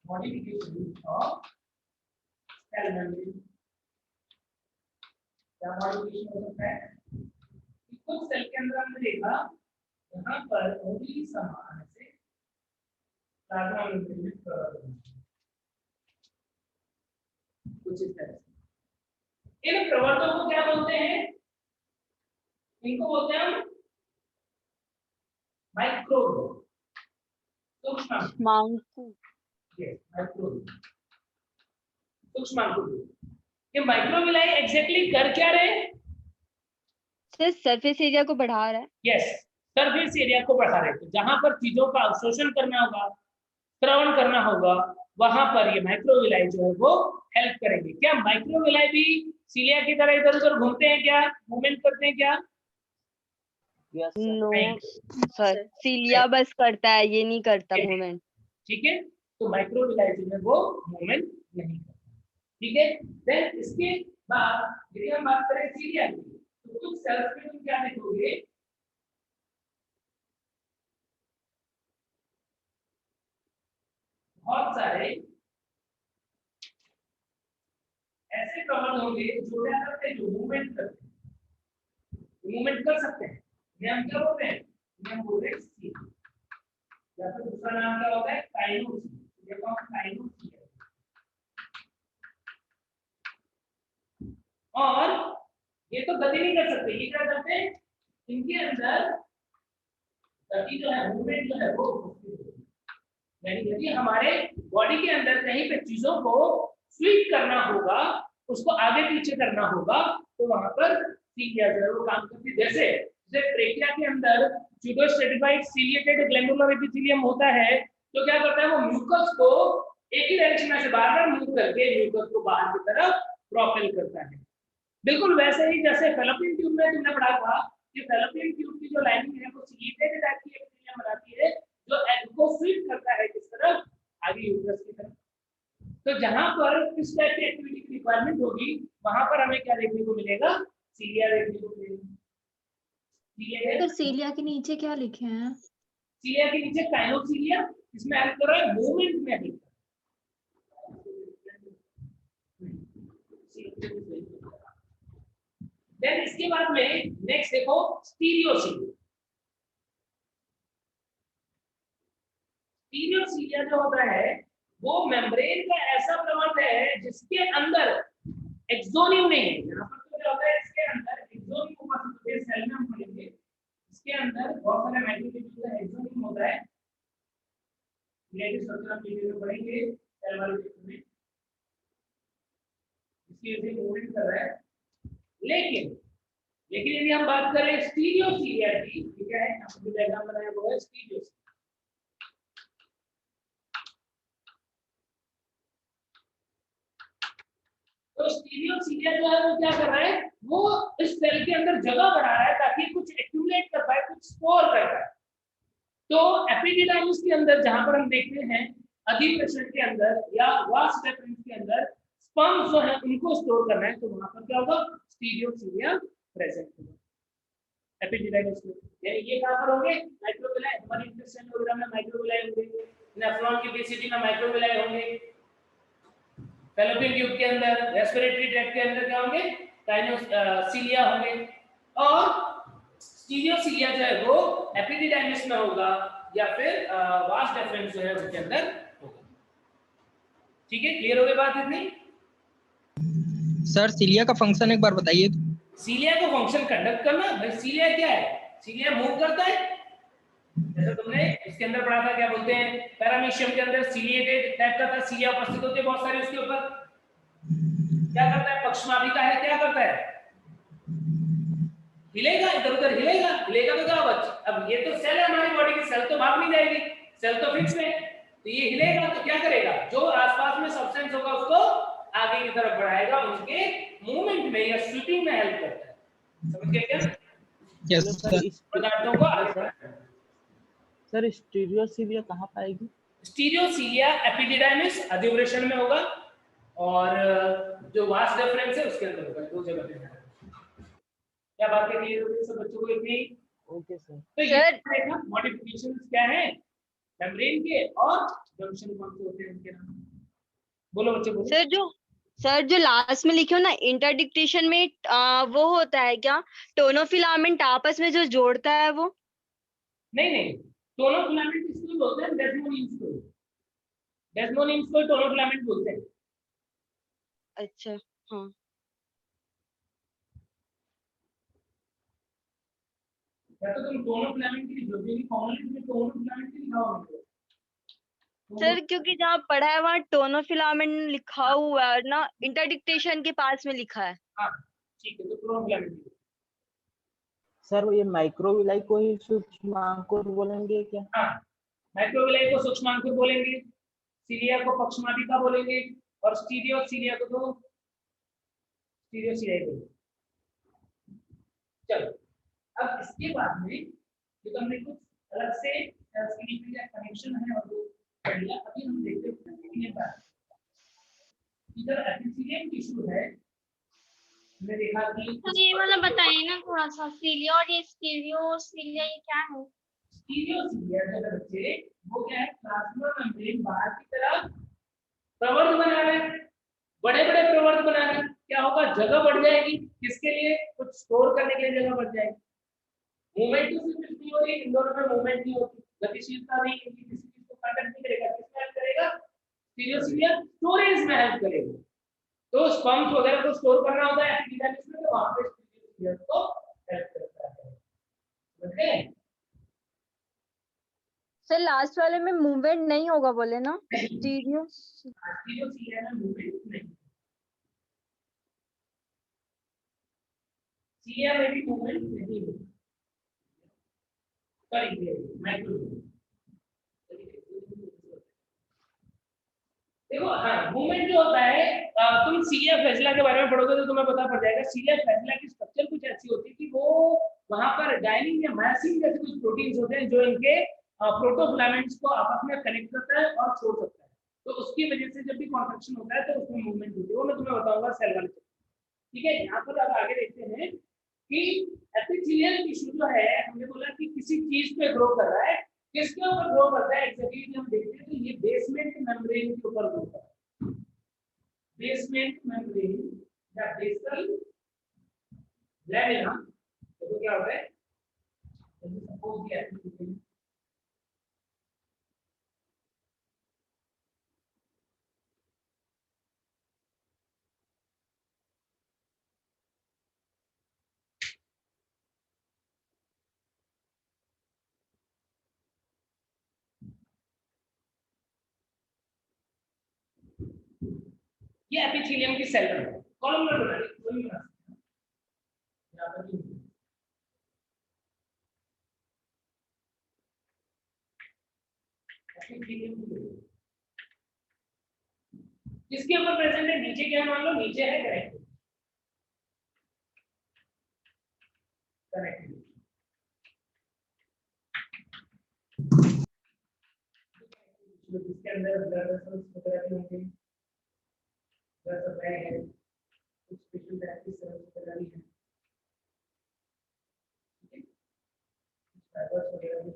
मॉडिफिकेशन ऑफ सेल मेम्ब्रेन, क्या मॉडिफिकेशन हो सकता है कि कुछ सेल के अंदर हमने देखा यहाँ पर ओनली समान से प्लाज्मा मेम्ब्रेन में कुछ इस तरह से। इन प्रवर्तकों को क्या बोलते हैं? इनको बोलते हैं हम माइक्रो सूक्ष्माणु। सूक्ष्माणु। ये माइक्रोविलाई एग्जैक्टली कर क्या रहे हैं? सर सरफेस एरिया को बढ़ा रहा है। यस, सरफेस एरिया को बढ़ा रहे हैं। तो जहां पर चीजों का अवशोषण करना होगा, श्रवण करना होगा, वहां पर ये माइक्रोविलाई जो है वो हेल्प करेंगे। क्या माइक्रोविलाई भी सीलिया की तरह इधर उधर घूमते हैं क्या, मूवमेंट करते हैं क्या? नो सर, सीलिया बस करता है, ये नहीं करता मूवमेंट। ठीक है, तो माइक्रोविलाई जो है वो मूवमेंट नहीं करता। ठीक है, देन इसके बाद यदि हम बात करें सीलिया की, तो कुछ सेल्स में तुम क्या देखोगे? बहुत सारे ऐसे प्रॉब्लम होंगे जो क्या करते हैं, जो मूवमेंट करते हैं, मूवमेंट कर सकते हैं। ये हम क्या बोलते हैं? ये हम बोलते हैं सी, या फिर दूसरा नाम क्या होता है? काइनोसिस। ये कौन काइनोसिस है? और ये तो गति नहीं कर सकते, ये क्या करते हैं? इनके अंदर गति जो है, मूवमेंट जो है वो यानी यदि हमारे बॉडी के अंदर कहीं पे चीजों को स्वीप करना होगा, उसको आगे पीछे करना होगा, तो वहां पर सीलिया जो है वो काम करती है। जैसे ट्रेकिया के अंदर स्यूडोस्टेटिफाइड सीलिएटेड ग्लैंडुलर एपिथेलियम होता है, तो क्या करता है वो म्यूकस को एक ही डायरेक्शन में से बार-बार मूव करके म्यूकस को बाहर की तरफ प्रोपेल करता है। बिल्कुल वैसे ही जैसे फैलोपियन ट्यूब में तुमने पढ़ा था कि फैलोपियन ट्यूब की जो लाइनिंग है वो सीलिएटेड टाइप की एपिथेलियम बनाती है, जो एग को स्वीप करता है किस तरफ? आगे यूट्रस की तरफ। तो जहां पर किस टाइप की एक्टिविटी की रिक्वायरमेंट होगी, वहां पर हमें क्या देखने को मिलेगा? सीलिया देखने को मिलेगा। तो सीलिया के नीचे क्या लिखे हैं? सीलिया के नीचे काइनोसीलिया, इसमें हेल्प कर रहा है मूवमेंट में हेल्प। देन इसके बाद में नेक्स्ट देखो स्टीरियोसीलिया। स्टीरियोसीलिया जो होता है वो मेम्ब्रेन का ऐसा प्रवर्त है जिसके अंदर एक्सोनियम नहीं है। यहाँ पर तो क्या होता है, इसके अंदर एक्सोनियम उपस्थित है। सेल में हम पढ़ेंगे, इसके अंदर बहुत सारे माइक्रोट्यूब्यूल्स का एक्सोनियम होता है। रिलेटिव स्ट्रक्चर हम वीडियो में पढ़ेंगे सेल वाले चैप्टर में। इसकी वजह से मूवमेंट कर रहा है। लेकिन यदि हम बात करें स्टीरियोसीलिया की, ठीक है, आपको जो डायग्राम बनाया वो है स्टीरियोसीलिया। तो स्टीरियोसीलिया जो है वो क्या कर रहा है, वो इस सेल के अंदर जगह बढ़ा रहा है ताकि कुछ एक्यूमुलेट कर पाए, कुछ स्टोर कर पाए। तो एपिडिडाइमिस के अंदर जहां पर हम देखते हैं अधिप्रेशन के अंदर या वास डेफरेंस के अंदर स्पर्म्स जो है उनको स्टोर करना है, तो वहां पर क्या होगा? स्टीरियोसीलिया प्रेजेंट होगा एपिडिडाइमिस में। ये कहां पर होंगे? माइक्रोविलाई। हमारी इंटेस्टाइन वगैरह में माइक्रोविलाई होंगे, नेफ्रॉन की बेसिटी में माइक्रोविलाई होंगे, फैलोपियन ट्यूब के अंदर, रेस्पिरेटरी ट्रैक्ट के अंदर क्या होंगे? काइनोसीलिया होंगे। और स्टीरियोसीलिया जो है वो एपिडिडाइमिस में होगा या फिर वास डेफरेंस जो है उसके अंदर होगा। ठीक है, क्लियर हो गई बात इतनी? सर सीलिया का फंक्शन एक बार बताइए। सीलिया का फंक्शन कंडक्ट करना। भाई सीलिया क्या है? सीलिया मूव करता है। जैसे तुमने इसके अंदर पढ़ा था, क्या बोलते हैं, पैरामीशियम के अंदर सीलिएटेड टाइप का था, सीलिया उपस्थित होते हैं बहुत सारे उसके ऊपर। क्या करता है? पक्षमाभिका है, क्या करता है? हिलेगा, इधर उधर हिलेगा। हिलेगा तो क्या होगा? अब ये तो सेल है हमारी बॉडी की, सेल तो भाग नहीं जाएगी, सेल तो फिक्स है। तो ये हिलेगा तो क्या करेगा? जो आसपास में सब्सटेंस होगा उसको आगे की तरफ बढ़ाएगा, उसके मूवमेंट में या स्वीपिंग में हेल्प करता है। समझ गए क्या? Yes sir. पदार्थों को आगे बढ़ाता है। सर स्टीरियोसीलिया कहाँ पाएगी? स्टीरियोसीलिया एपिडिडाइमिस अधिवृषण में होगा और जो वास डेफरेंस है उसके अंदर होगा। दो जगह पे। क्या बात है, क्लियर हो गई सब बच्चों को इतनी? Okay sir. तो ये देखना मॉडिफिकेशंस क्या है मेम्ब्रेन के और जंक्शन कौन से होते हैं उनके नाम बोलो बच्चे बोलो। सर जो सर जो लास्ट में लिखे हो ना इंटरडिक्टेशन में वो होता है क्या, टोनोफिलामेंट आपस में जो जोड़ता है वो? नहीं नहीं, टोनो फिलामेंट इसको बोलते हैं डेस्मोनिम्स को। डेस्मोनिम्स को टोनो फिलामेंट बोलते हैं। अच्छा हाँ। या तो तुम टोनो फिलामेंट की जो भी कॉमनली तुम्हें टोनो फिलामेंट की लिखा होगा। सर क्योंकि जहाँ पढ़ा है वहाँ टोनोफिलामेंट लिखा हुआ है ना, इंटरडिक्टेशन के पास में लिखा है। हाँ ठीक है, तो टोनो फिलामेंट। सर ये माइक्रोविलाई को ही सूक्ष्मांकुर बोलेंगे क्या? हाँ, माइक्रोविलाई को सूक्ष्मांकुर बोलेंगे, सीलिया को पक्षमादिका बोलेंगे, और स्टीरियो सीलिया को तो स्टीरियो सीलिया बोलेंगे। चलो, अब इसके बाद में जो हमने कुछ अलग से कनेक्शन है और वो कर लिया। अभी हम देखते हैं ये बात, इधर एपिथेलियम टिश्यू है, हमने देखा कि ये वाला बताइए ना थोड़ा सा, सीलिया और ये स्टीरियो सीलिया ये क्या है? स्टीरियो सीलिया जो है बच्चे, वो क्या है, प्लाज्मा मेम्ब्रेन बाहर की तरफ प्रवर्ध बना रहा है, बड़े बड़े प्रवर्ध बना रहा है। क्या होगा, जगह बढ़ जाएगी, किसके लिए, कुछ स्टोर करने के लिए जगह बढ़ जाएगी। मूवमेंट तो सिर्फ नहीं हो रही, इन दोनों में मूवमेंट नहीं होती, गतिशीलता नहीं, किसी चीज को कंडक्ट नहीं करेगा, किसमें हेल्प करेगा, स्टीरियो सीलिया स्टोरेज में हेल्प करेगा। तो स्पर्म्स वगैरह को स्टोर करना होता है एपिथेलियम में, तो वहां पे स्टीरियो सीलिया को हेल्प करता है। समझ गए? सर लास्ट वाले में मूवमेंट नहीं होगा बोले ना, स्टीरियो। स्टीरियो सीलिया में मूवमेंट नहीं, सीलिया में भी मूवमेंट नहीं होती। देखो हाँ, मूवमेंट जो होता है, तुम सीलिया फ्लैजिला के बारे में पढ़ोगे तो तुम्हें पता पड़ जाएगा। सीलिया फ्लैजिला की स्ट्रक्चर कुछ ऐसी होती है कि वो वहां पर डायनिंग या मायोसिन जैसे कुछ प्रोटीन्स होते हैं जो इनके प्रोटोफिलामेंट्स को आपस में कनेक्ट करता है और छोड़ सकता है। तो उसकी वजह से जब भी कॉन्ट्रैक्शन होता है तो उसमें मूवमेंट होती है, वो मैं तुम्हें बताऊंगा सेल वाले। ठीक है, यहाँ पर अब आगे देखते हैं कि एपिथेलियल टिश्यू जो है, हमने बोला कि किसी चीज पे ग्रो कर रहा है, किसके ऊपर ग्रो करता है एग्जैक्टली हम देखते हैं। तो ये बेसमेंट मेम्ब्रेन के ऊपर ग्रो करता है, बेसमेंट मेम्ब्रेन या बेसल लैमिना। तो क्या होता है, सपोज ये एपिथेलियल, ये एपिथेलियम की सेल है, कॉलमनर बना रही कोई भी यहाँ पर किसके ऊपर प्रेजेंट है, नीचे क्या मान लो, नीचे है करेक्ट कनेक्टिविटी। जिसके अंदर ब्लड वेसल्स वगैरह भी होंगे, ब्लड सप्लाई है, कुछ स्पेशल टाइप की सेल्स वगैरह भी है, ठीक है, फाइबर्स वगैरह भी है।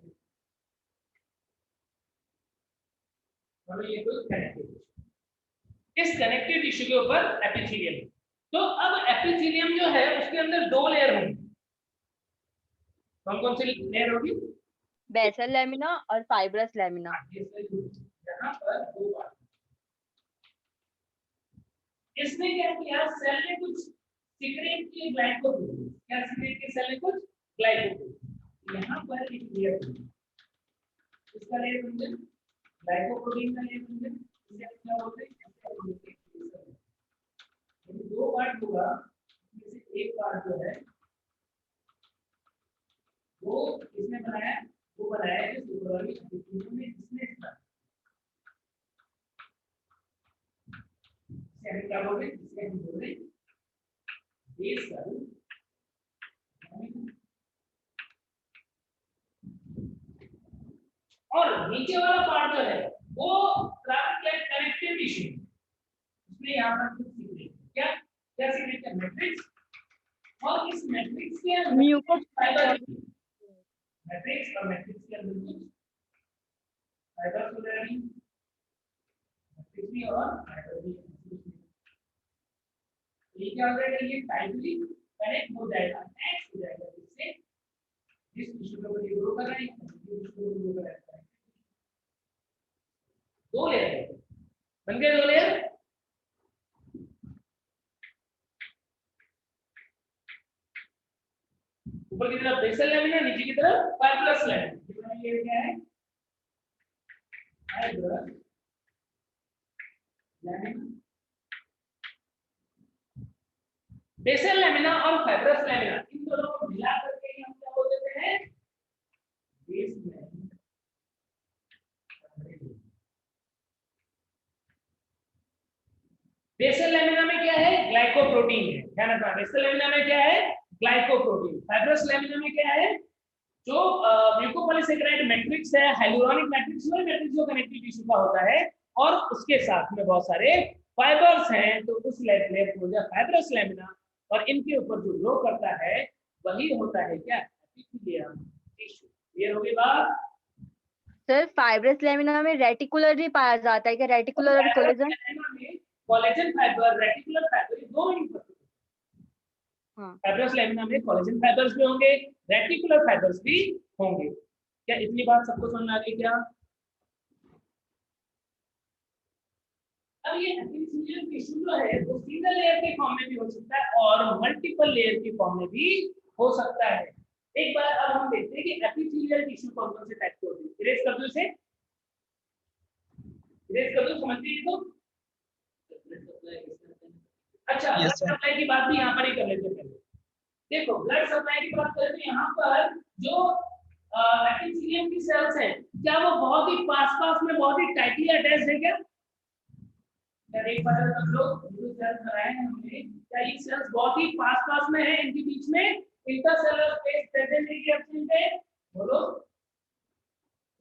मतलब ये कोई कनेक्टिव टिश्यू, इस कनेक्टिव टिश्यू के ऊपर एपिथेलियम। तो अब एपिथेलियम जो है उसके अंदर दो लेयर होंगी, कौन कौन सी लेयर होगी, बेसल लैमिना और फाइब्रस लैमिना। यहाँ पर दो बात, इसने क्या किया, सेल ने कुछ सीक्रेट किए ग्लाइकोप्रोटीन, क्या सीक्रेट किए सेल ने कुछ ग्लाइकोप्रोटीन, यहाँ पर एक लेयर, इसका लेयर बन ग्लाइकोप्रोटीन का लेयर बन, इसे क्या बोलते हैं, दो पार्ट होगा, इसमें से एक पार्ट जो है वो इसने बनाया, वो बनाया है सुपर वाली एपिथेलियम में, इसने इसका इसे हम क्या बोल रहे हैं, इसे हम बोल रहे हैं बेसल, और नीचे वाला पार्ट जो है वो कनेक्टिव टिश्यू, इसमें यहाँ पर कुछ सीक्रेट, क्या क्या सीक्रेट है, मैट्रिक्स, और इस मैट्रिक्स के अंदर म्यूको फाइबर, मैट्रिक्स और मैट्रिक्स के अंदर कुछ फाइबर वगैरह भी, मैट्रिक्स भी और फाइबर भी। ये क्या हो जाएगा, ये टाइटली कनेक्ट हो जाएगा, नेक्स्ट हो जाएगा, जिससे जिस टिश्यू को ग्रो कर रहे हैं ग्रो कर रहे हैं। दो लेयर बन गए, दो लेयर। ऊपर की तरफ बेसल लैमिना, नीचे की तरफ फाइब्रस लैमिना। ये क्या है, फाइब्रस लैमिना। बेसल लैमिना और फाइब्रस लैमिना, इन दोनों को मिला करके हम क्या बोल देते हैं, बेस लैमिना। बेसल लैमिना में क्या है, ग्लाइकोप्रोटीन है, ध्यान रखना। बेसल लैमिना में क्या है, ग्लाइकोप्रोटीन। फाइब्रस लैमिना में क्या है, जो म्यूकोपॉलीसेकेराइड मैट्रिक्स है, हाइलुरोनिक मैट्रिक्स है, मैट्रिक्स जो कनेक्टिव टिश्यू का होता है, और उसके साथ में बहुत सारे फाइबर्स हैं, तो उस लेयर को जो फाइब्रस लैमिना, और इनके ऊपर जो ग्रो करता है वही होता है क्या, एपिथेलियम टिश्यू। क्लियर हो गई बात? सर फाइब्रस लैमिना में रेटिकुलर भी पाया जाता है क्या, रेटिकुलर और collagen? Collagen fibre, reticular fibre, ये दोनों ही होते हैं। हाँ। फाइब्रस लैमिना में कोलेजन फाइबर्स भी होंगे, रेटिकुलर फाइबर्स भी होंगे। क्या इतनी बात सबको समझ आ गई क्या? अब ये एपिथेलियल टिश्यू जो है वो सिंगल लेयर के फॉर्म में भी हो सकता है और मल्टीपल लेयर के फॉर्म में भी हो सकता है। एक बार अब हम देखते हैं कि एपिथेलियल टिश्यू कौन कौन से टाइप के होते हैं। इरेज कर दो इसे, इरेज कर दो, समझते हैं तो। अच्छा, ब्लड सप्लाई की बात भी यहाँ पर ही कर लेते हैं पहले। देखो, ब्लड सप्लाई की बात करें तो यहाँ पर जो एपिथेलियम की सेल्स हैं, क्या वो बहुत ही पास में बहुत ही टाइटली अटैच्ड है क्या? एक बार हम लोग सेल्स बनाए हैं हमने, क्या ये सेल्स बहुत ही पास में है, इनके बीच में इंटरसेलुलर स्पेस प्रेजेंट है कि एब्सेंट है? बोलो,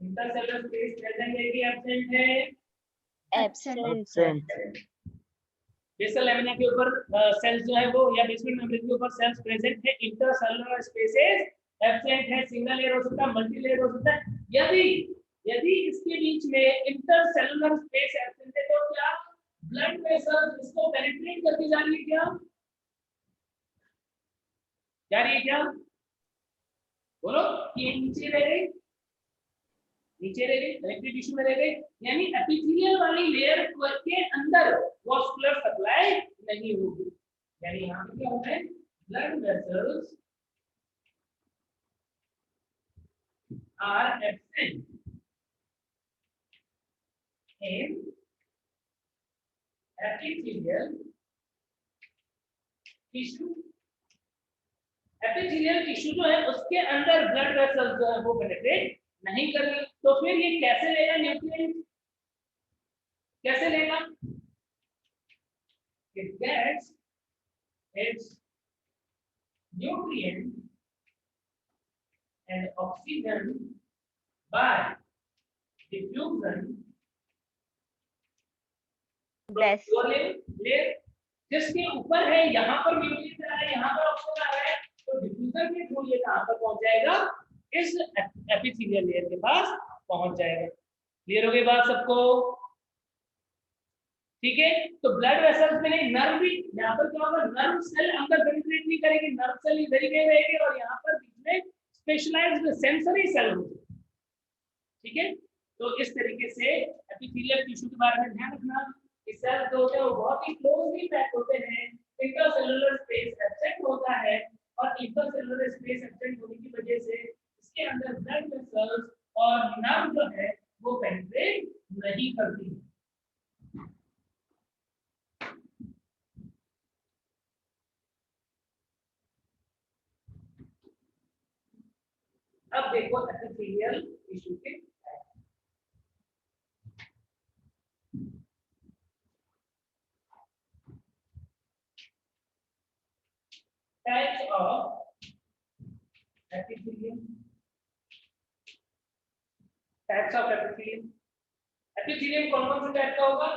इंटरसेलुलर स्पेस प्रेजेंट है कि एब्सेंट है? एब्सेंट। बेसल लैमिना के ऊपर सेल्स जो है वो, या बेसमेंट मेम्ब्रेन के ऊपर सेल्स प्रेजेंट है, इंटरसेलुलर स्पेसेस एब्सेंट है। सिंगल लेयर हो सकता है, मल्टी लेयर हो सकता है। यदि इसके बीच में इंटरसेलुलर स्पेस एब्सेंट है तो क्या ब्लड वेसल्स इसको पेनिट्रेट करके जा रही है क्या? जा रही है क्या? बोलो, ये नीचे रह गई, नीचे रह गई, कनेक्टिव टिश्यू में रह गई, यानी एपिथेलियल वाली लेयर के अंदर वास्कुलर सप्लाई नहीं होगी। यानी यहाँ पे क्या होता है, blood vessels are absent in epithelial tissue. Epithelial tissue जो है उसके अंदर ब्लड वेसल्स जो है वो पेनिट्रेट नहीं कर रही, तो फिर ये कैसे लेगा न्यूट्रिएंट, कैसे लेगा? It gets its nutrient and oxygen by diffusion Bless. Layer जिसके ऊपर है, यहाँ पर न्यूट्रिएंट आ रहा है, यहाँ पर ऑक्सीजन आ रहा है, तो डिफ्यूजन के थ्रू ये कहाँ पर पहुंच जाएगा, इस एपिथेलियल लेयर के पास पहुंच जाएगा। क्लियर हो गई बात सबको? ठीक है, तो ब्लड वेसल्स में नहीं, नर्व भी यहाँ पर क्या होगा, नर्व सेल अंदर पेनिट्रेट नहीं करेगी, नर्व सेल इधर ही कहीं रहेगी और यहाँ पर बीच में स्पेशलाइज्ड सेंसरी सेल होगी। ठीक है, तो इस तरीके से एपिथेलियल टिश्यू के बारे में ध्यान रखना कि सेल्स जो होते हैं वो बहुत ही क्लोजली पैक होते हैं, इंटरसेलुलर स्पेस एब्सेंट होता है और इंटरसेलुलर स्पेस एब्सेंट होने की वजह से इसके अंदर ब्लड वेसल्स और नर्व जो है वो पेनिट्रेट नहीं करती। अब देखो एपिथेलियल टिश्यू के types of epithelium. Types of epithelium, epithelium कौन-कौन से टाइप का होगा,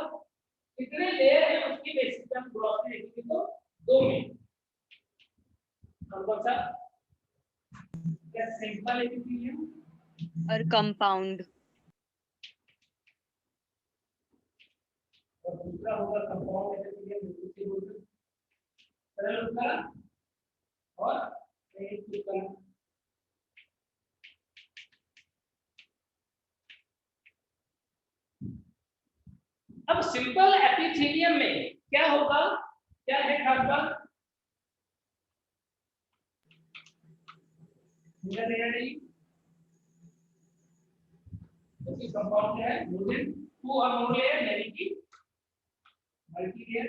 कितने लेयर है उसकी बेसिस पे हम ग्रॉस में देखेंगे तो दो में कौन सा, क्या सिंपल एपिथेलियम और कंपाउंड, और दूसरा होगा कंपाउंड एपिथेलियम। करा और एक क्लिक करा। अब सिंपल एपिथेलियम में क्या होगा, क्या है खास बात, कंपाउंड है मोलिन 2 और मोर लेयर यानी कि मल्टी लेयर।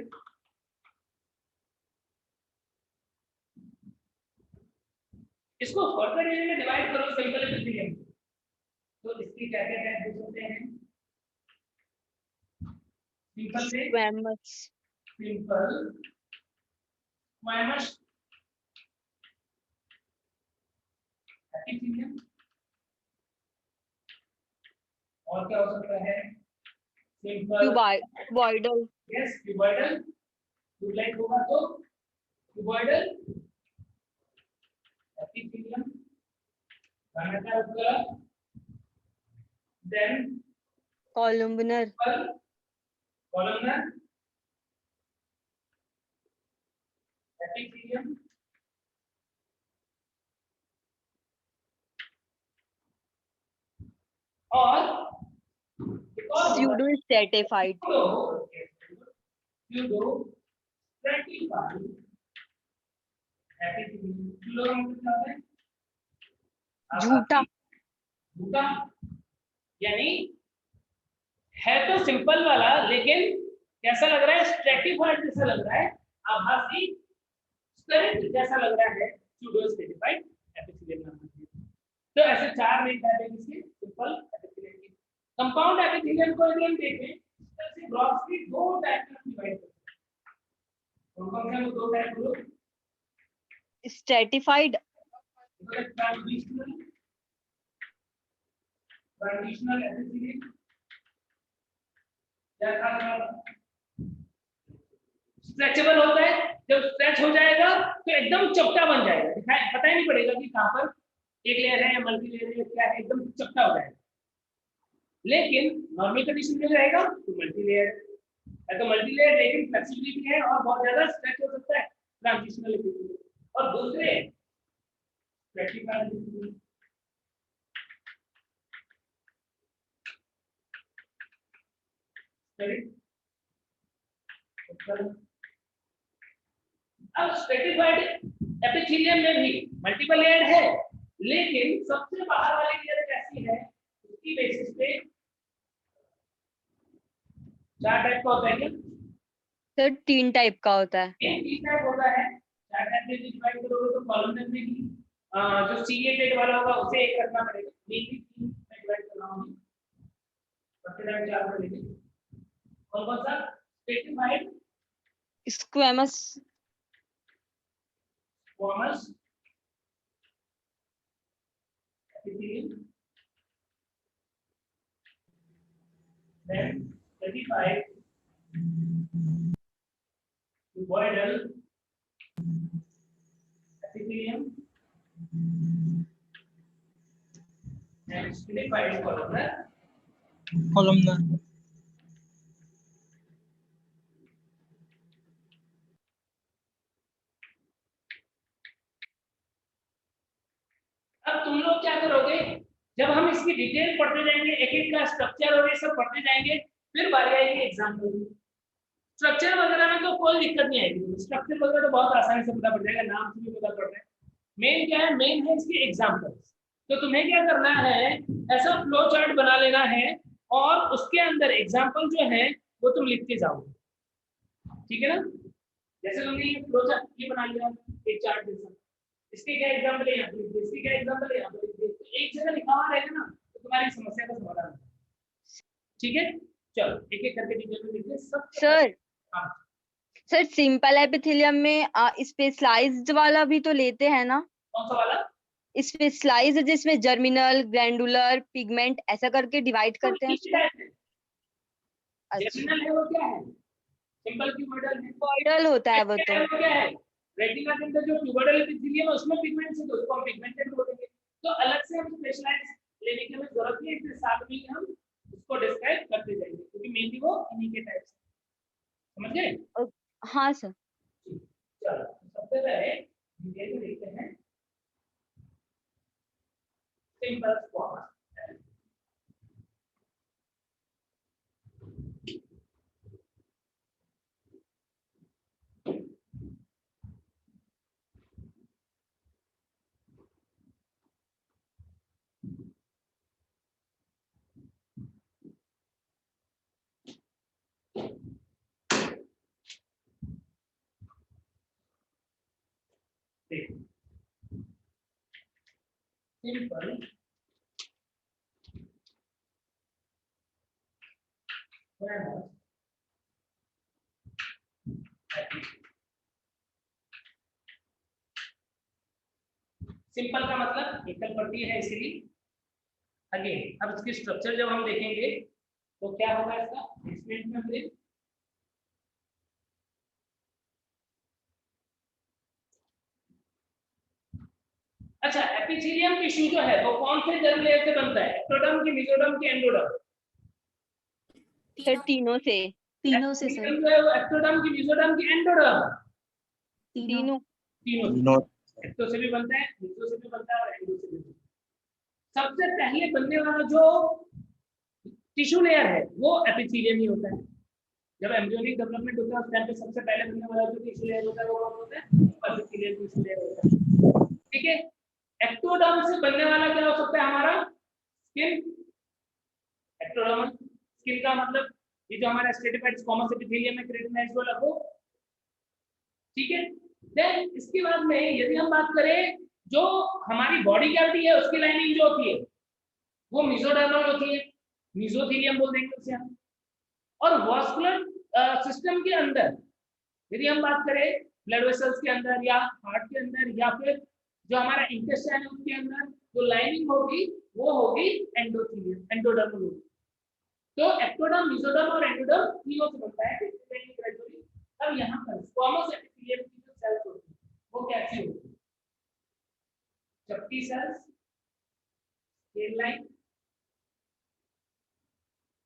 इसको फर्दर एरिया में डिवाइड करो सिंपल एपिथेलियम, तो इसकी क्या क्या टाइप हो सकते हैं, सिंपल से स्क्वैमस, सिंपल स्क्वैमस एपिथेलियम, और क्या हो सकता है, simple cuboidal, yes cuboidal, tubelight होगा तो क्यूबॉइडल एपिथेलियम, घनत्व उपकरण, देन कॉलम्बनर, कॉलमनर एपिथेलियम, और pseudo stratified, pseudo stratified epithelium. pseudo मतलब है झूठा, झूठा, यानी है तो सिंपल वाला लेकिन कैसा लग रहा है, स्ट्रेटिफाइड जैसा लग रहा है, आभासी स्तरित जैसा लग रहा है, pseudo stratified एपिथेलियम नाम है। तो ऐसे 4 मेन टाइप है इसके सिंपल एपिथेलियम के। कंपाउंड एपिथेलियम को यदि हम देखें तो इसे ग्रॉसली 2 टाइप में डिवाइड करते हैं। कौन-कौन से वो 2 टाइप बोलो, stratified, ट्रांजिशनल एपिथेलियम, स्ट्रेचेबल होता है, जब स्ट्रेच हो जाएगा तो एकदम चपटा बन जाएगा, दिखाई पता ही नहीं पड़ेगा कि कहां पर एक लेयर है या मल्टी लेयर है, क्या है, एकदम चपटा हो जाएगा। लेकिन नॉर्मल कंडीशन में रहेगा तो मल्टी लेयर है, तो मल्टी लेयर लेकिन फ्लेक्सिबिलिटी है और बहुत ज्यादा स्ट्रेच हो सकता है, ट्रांजिशनल एपिथेलियम। और दूसरे स्ट्रेटिफाइड एपिथेलियम, अब स्ट्रेटिफाइड एपिथेलियम में भी मल्टीपल लेयर है, लेकिन सबसे बाहर वाली लेयर कैसी है, उसकी बेसिस पे 4 टाइप का होता है क्या, सर 3 टाइप का होता है, 3 टाइप होता है। 4 टाइप में डिवाइड करोगे तो कॉलमनर में ही जो सीरिएटेड वाला होगा उसे एक रखना पड़ेगा, मेनली 3 में डिवाइड करना होगा, सबसे ज्यादा 4 पड़ेंगे। और कौन सा, stratified squamous, squamous epithelium, then stratified cuboidal epithelium and stratified columnar। columnar, अब तुम लोग क्या करोगे, जब हम इसकी डिटेल पढ़ते जाएंगे, एक एक का स्ट्रक्चर और ये सब पढ़ते जाएंगे, फिर बारी आएगी एग्जाम्पल की। स्ट्रक्चर वगैरह में तो कोई दिक्कत नहीं आएगी, स्ट्रक्चर वगैरह तो बहुत आसानी से पता पड़ जाएगा, नाम से भी पता पड़ जाएगा। मेन क्या है, मेन है इसके एग्जाम्पल्स। तो तुम्हें क्या करना है, ऐसा फ्लो चार्ट बना लेना है और उसके अंदर एग्जाम्पल जो है वो तुम लिखते जाओगे, ठीक है ना। जैसे तुमने ये फ्लो चार्ट ये बना लिया एक चार्ट जैसा, इसके क्या एग्जांपल है यहाँ पे लिख दे, इसके क्या एग्जांपल है यहाँ पे लिख दे, तो एक जगह लिखा हुआ रहेगा ना तो तुम्हारी समस्या का समाधान हो जाएगा, ठीक है। चलो एक एक करके डिटेल में लिख दे सब। सर हाँ सर सिंपल एपिथेलियम में स्पेशलाइज्ड वाला भी तो लेते हैं ना, कौन सा वाला, स्पेशलाइज्ड जिसमें जर्मिनल, ग्लैंडुलर, पिगमेंट ऐसा करके डिवाइड करते हैं उसको। अच्छा, जर्मिनल है वो क्या है, सिंपल क्यूबॉइडल है, क्यूबॉइडल होता है वो तो, वो क्या है, रेटिना के अंदर जो क्यूबॉइडल एपिथेलियम है उसमें पिगमेंट्स है तो उसको हम पिगमेंटेड बोलेंगे। तो अलग से हम स्पेशलाइज लेने की हमें जरूरत नहीं है, इसके साथ में हम उसको डिस्क्राइब करते जाएंगे क्योंकि मेनली वो इन्हीं के टाइप्स, समझ गए। हाँ सर। चलो सबसे पहले डिटेल में देखते हैं सिंपल स्क्वामस। सिंपल सिंपल का मतलब एकल पट्टी है इसीलिए। अगेन अब इसकी स्ट्रक्चर जब हम देखेंगे तो क्या होगा इसका एक्सपेरिमेंट में फिर अच्छा एपिथेलियम टिश्यू जो है वो कौन से जर्म लेयर से बनता है? एक्टोडर्म की, मेसोडर्म की, एंडोडर्म? सर तीनों से। तीनों से सर, जो है वो एक्टोडर्म की, मेसोडर्म की, एंडोडर्म? तीनों। तीनों। तीनों एक्टो से भी बनता है, मेसो से भी बनता है और एंडो से भी बनता है। सबसे पहले बनने वाला जो टिश्यू लेयर है वो एपिथेलियम ही होता है। जब एम्ब्रियोनिक डेवलपमेंट होता है उस टाइम पे सबसे पहले बनने वाला जो टिश्यू लेयर होता है वो कौन होता है? एपिथेलियम टिश्यू लेयर होता है। ठीक है, एक्टोडर्म से बनने वाला क्या हो सकता है हमारा? स्किन। एक्टोडर्म स्किन का मतलब ये जो हमारा स्ट्रेटिफाइड स्क्वामस एपिथेलियम है केराटिनाइज्ड वाला वो। ठीक है, देन इसके बाद में यदि हम बात करें जो हमारी बॉडी कैविटी है उसकी लाइनिंग जो होती है वो मेसोडर्मल होती है, मेसोथेलियम बोल देंगे उसे हम। और वास्कुलर सिस्टम के अंदर यदि हम बात करें ब्लड वेसल्स के अंदर या हार्ट के अंदर या फिर जो हमारा इंटेस्टाइन है उसके अंदर जो लाइनिंग होगी वो होगी एंडोथेलियम, एंडोडर्मल होगी। तो एक्टोडर्म, मेसोडर्म और एंडोडर्म तीनों से बनता है ग्रेजुअली। अब यहाँ पर स्क्वामस एपिथेलियम की जो सेल्स होती है वो कैसी होती है? चपटी सेल्स, स्केल लाइन,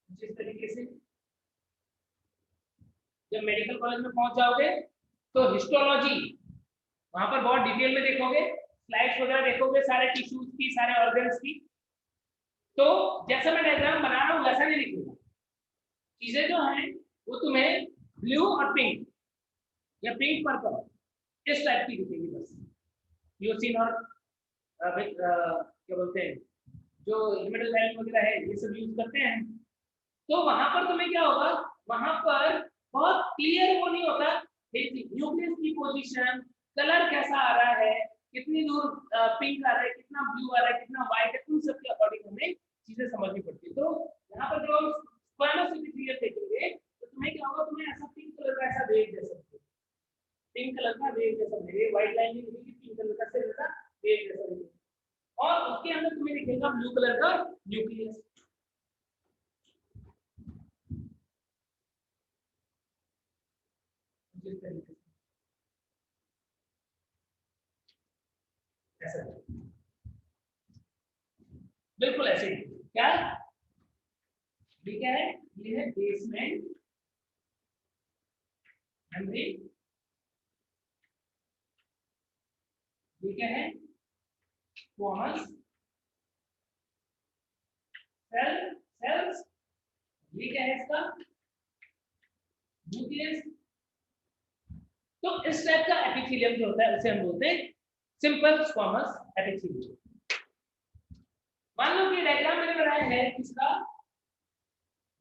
जिस तरीके से जब मेडिकल कॉलेज में पहुंच जाओगे तो हिस्टोलॉजी वहां पर बहुत डिटेल में देखोगे, स्लाइड्स वगैरह देखोगे सारे टिश्यूज की, सारे ऑर्गन्स की। तो जैसा मैं डायग्राम बना रहा हूँ वैसा नहीं दिखेगा। चीजें जो हैं वो तुम्हें ब्लू और पिंक या पिंक पर्पल इस टाइप की दिखेगी बस। यूसिन और क्या बोलते हैं जो हेमेटोसाइट वगैरह है ये सब यूज करते हैं। तो वहां पर तुम्हें क्या होगा, वहां पर बहुत क्लियर वो नहीं होता न्यूक्लियस की पोजीशन, कलर कैसा आ रहा है, कितनी दूर पिंक आ रहा है, कितना ब्लू आ रहा है, कितना व्हाइट है, उन सब के अकॉर्डिंग हमें चीजें समझनी पड़ती है। तो यहाँ पर जब हम स्क्वामस एपिथेलियम देखेंगे तो तुम्हें क्या होगा, तुम्हें ऐसा पिंक कलर का ऐसा वेव दे सकते हो, पिंक कलर का वेव जैसा दिखेगा, व्हाइट लाइन नहीं दिखेगी, पिंक कलर का सिर्फ ऐसा वेव जैसा दिखेगा। और उसके अंदर तुम्हें दिखेगा ब्लू कलर का न्यूक्लियस। जिस तरीके से ऐसा बिल्कुल ऐसे ही क्या ये क्या है, ये है बेसमेंट मेम्ब्रेन, ये क्या है स्क्वामस सेल्स, ये क्या है इसका न्यूक्लियस। तो इस टाइप का एपिथेलियम जो होता है उसे हम बोलते हैं सिंपल स्क्वामस एपिथेलियम। मान लो कि डायग्राम मैंने बनाया है इसका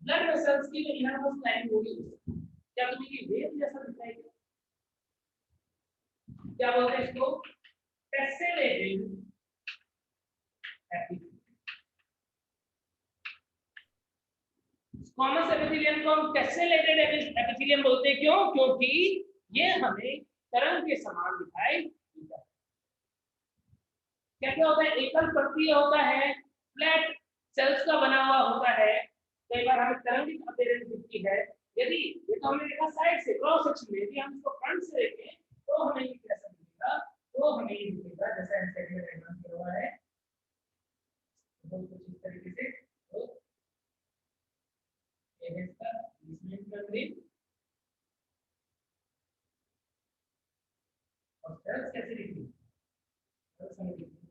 ब्लड वेसल्स की जो इनरमोस्ट लाइन होगी, क्या तुम्हें ये वेव जैसा दिखता है? क्या बोलते हैं इसको? टेसेलेटेड एपिथेलियम। स्क्वामस एपिथेलियम को हम टेसेलेटेड एपिथेलियम बोलते हैं। क्यों? क्योंकि ये हमें तरंग के समान दिखाई देता है। क्या क्या होता है, एकल परतीय होता है, फ्लैट सेल्स का बना हुआ होता है, कई बार हमें तरंगित अपीयरेंस दिखती है। यदि ये तो हमने देखा साइड से क्रॉस सेक्शन में, यदि हम इसको फ्रंट से देखें तो हमें ये कैसा दिखेगा, तो हमें ये दिखेगा जैसा इस साइड में डायग्राम किया हुआ है तो कुछ इस तरीके से। तो ये है इसका बेसमेंट मेम्ब्रेन और सेल्स कैसे लिखेंगे? सेल्स हमें लिखेंगे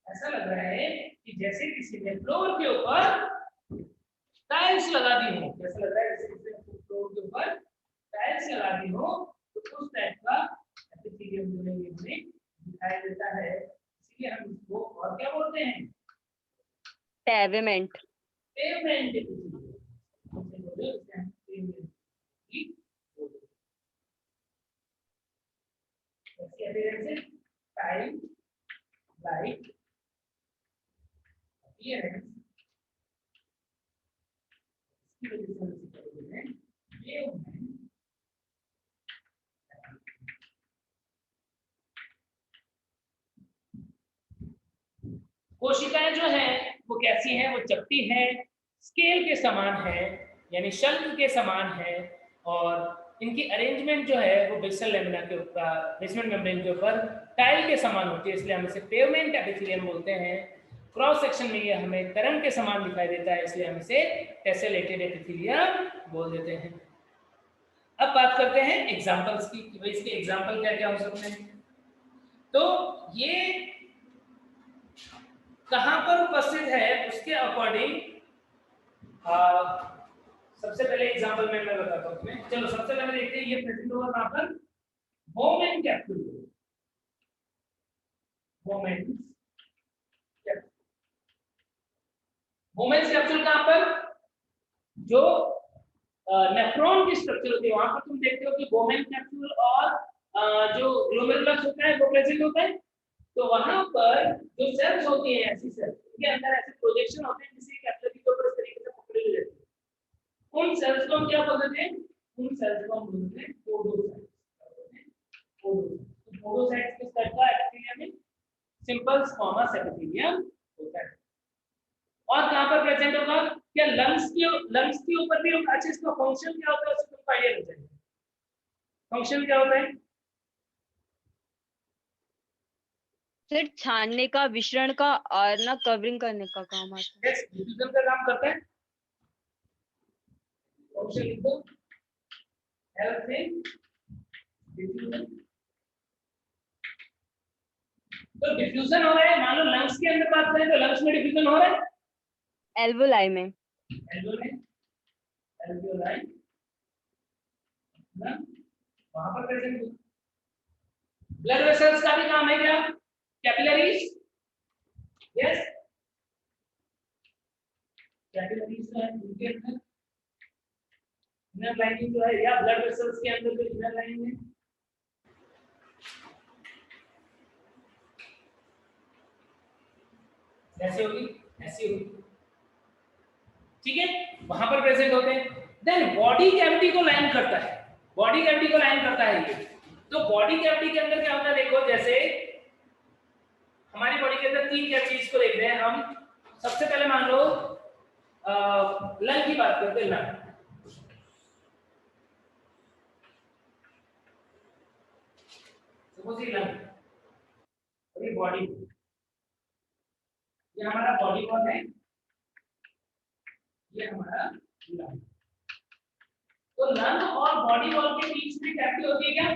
ऐसा लग रहा है कि जैसे किसी ने फ्लोर के ऊपर टाइल्स लगा दी हो, जैसा लग रहा है जैसे किसी ने फ्लोर के ऊपर टाइल्स लगा दी हो, तो उस टाइप का एपिथेलियम जो है ये हमें दिखाई देता है। इसलिए हम इसको और क्या बोलते हैं? पेवमेंट। Pavement epithelium. हमसे बोले उसे हम पेवमेंट की बोलते हैं। ऐसी एपिथेलियम से टाइल लाइक appearance इसकी वजह से हम इसे कहते हैं पेवमेंट। कोशिकाएं जो है वो कैसी हैं? वो चपटी है, स्केल के समान है, यानी शंख के समान है, और इनकी अरेंजमेंट जो है वो बेसल लेमिना के ऊपर, बेसमेंट मेम्ब्रेन के ऊपर टाइल के समान होती है, इसलिए हम इसे पेवमेंट एपिथेलियम बोलते हैं। क्रॉस सेक्शन में ये हमें तरंग के समान दिखाई देता है, इसलिए हम इसे टेसेलेटेड एपिथेलियम बोल देते हैं। अब बात करते हैं एग्जांपल्स की कि भाई इसके एग्जांपल क्या क्या हो सकते हैं। तो ये कहां पर उपस्थित है उसके अकॉर्डिंग सबसे पहले एग्जांपल में मैं बताता हूं तुम्हें। चलो सबसे पहले देखते हैं ये प्रेजेंट होगा कहां पर? Bowman capsule. बोमेन कैप्सूल कहां पर? जो नेफ्रॉन की स्ट्रक्चर होती है वहां पर तुम देखते हो कि बोमेन कैप्सूल और जो ग्लोमेरुलस होता है वो प्रेजेंट होता है। तो वहां पर जो सेल्स होती हैं, ऐसी सेल्स उनके अंदर ऐसे प्रोजेक्शन होते हैं जिससे कैपिलरी के ऊपर इस तरीके से पकड़े हुए रहते हैं। उन सेल्स को हम क्या बोलते हैं? उन सेल्स को हम बोलते हैं पोडोसाइट्स। पोडोसाइट्स किस टाइप का एपिथेलियम है? सिंपल स्क्वामस एपिथेलियम होता है। और कहां पर प्रेजेंट होगा? क्या लंग्स के ऊपर भी होगा? अच्छा, इसका फंक्शन क्या होता है उससे तुमको आइडिया लग जाएगा। फंक्शन क्या होता है? फिर छानने का, विषरण का और ना कवरिंग करने का काम आता है। यस, डिफ्यूजन का काम करता है। फंक्शन लिखो, हेल्प इन डिफ्यूजन। तो डिफ्यूजन हो रहा है, मान लो लंग्स के अंदर बात करें तो लंग्स में डिफ्यूजन हो रहा है, एल्वोलाई में, एल्वियोलाई ना वहां पर प्रेजेंट। ब्लड वेसल्स का भी काम है क्या? कैपिलरीज। यस, कैपिलरीज है उनके अंदर इनर लाइनिंग जो है, या ब्लड वेसल्स के अंदर जो इनर लाइनिंग है ऐसे होगी, ऐसी होगी, ठीक है, वहां पर प्रेजेंट होते हैं। देन बॉडी कैविटी को लाइन करता है, बॉडी कैविटी को लाइन करता है ये। तो बॉडी कैविटी के अंदर क्या होता है? देखो, जैसे हमारी बॉडी के अंदर तीन कैविटीज को देख रहे हैं हम। सबसे पहले मान लो लंग की बात करते हैं। लंग, सपोज ये लंग और ये बॉडी, ये हमारा बॉडी वॉल है, ये हमारा लंग। तो लंग और बॉडी वॉल के बीच में कैविटी होती है क्या?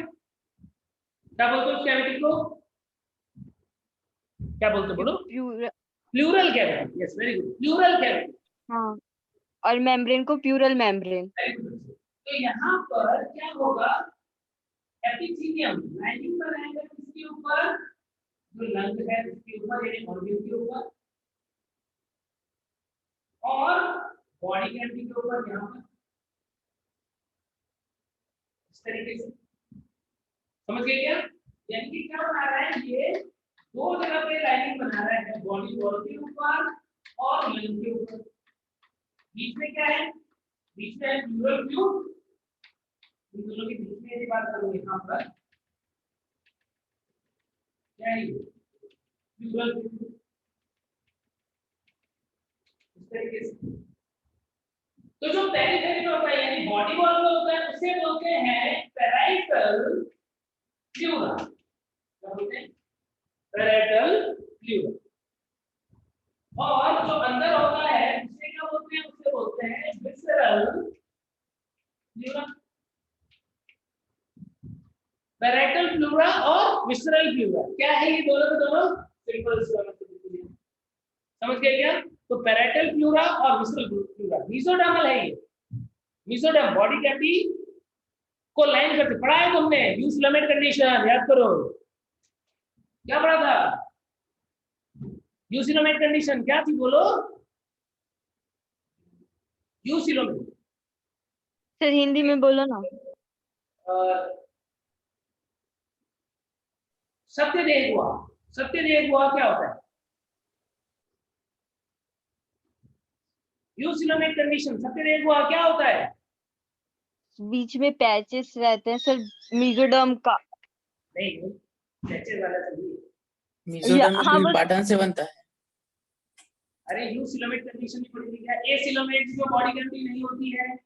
क्या बोलते हो उस कैविटी को? क्या बोलते बोलो? Pleural cavity. Yes, very good, pleural cavity. हाँ, और मेम्ब्रेन को प्यूरल मेम्ब्रेन। तो यहाँ पर क्या होगा? एपिथेलियम लाइनिंग पर रहेगा किसके ऊपर? जो लंग है उसके ऊपर, यानी ऑर्गन के ऊपर, और बॉडी कैविटी के ऊपर यहाँ पर इस तरीके से। समझ गए क्या? यानी कि क्या बना रहा है? ये दो जगह पे लाइनिंग बना रहा है, बॉडी वॉल के ऊपर और लंग के ऊपर। बीच में क्या है? बीच में है प्लूरल ट्यूब। इन दोनों के बीच में यदि बात करूं यहाँ पर क्या है? प्लूरल ट्यूब इस तरीके से। तो जो पेरिफेरी में होता है, यानी बॉडी वॉल में होता है, उसे बोलते हैं पैराइटल प्लूरा। क्या बोलते हैं? पैराइटल फ्लूरा। और जो अंदर होता है उसे क्या बोलते हैं? उसे बोलते हैं विसरल फ्लूरा। पैरेटल फ्लूरा और विसरल फ्लूरा क्या है ये दोनों के दोनों? सिंपल समझ गए क्या? तो पैरेटल फ्लूरा और विसरल फ्लूरा मेसोडर्मल है ये। मेसोडर्म बॉडी कैविटी को लाइन करते। पढ़ा है तुमने यूसिलोमेट कंडीशन, याद करो क्या पढ़ा था? यूसिलोमेट कंडीशन क्या थी बोलो? यूसिलोमेट सर हिंदी में बोलो ना। सत्यदेह गुहा। सत्यदेह गुहा क्या होता है? यूसिलोमेट कंडीशन सत्यदेह गुहा क्या होता है? बीच में पैचेस रहते हैं सर, मेसोडर्म का। नहीं पैचेस वाला चाहिए। मेसोडर्म हाँ वो पाटन से बनता है। अरे यूसिलोमेट कंडीशन ही पढ़ी लिखा है। एसिलोमेट जिसमें बॉडी कैविटी नहीं होती है,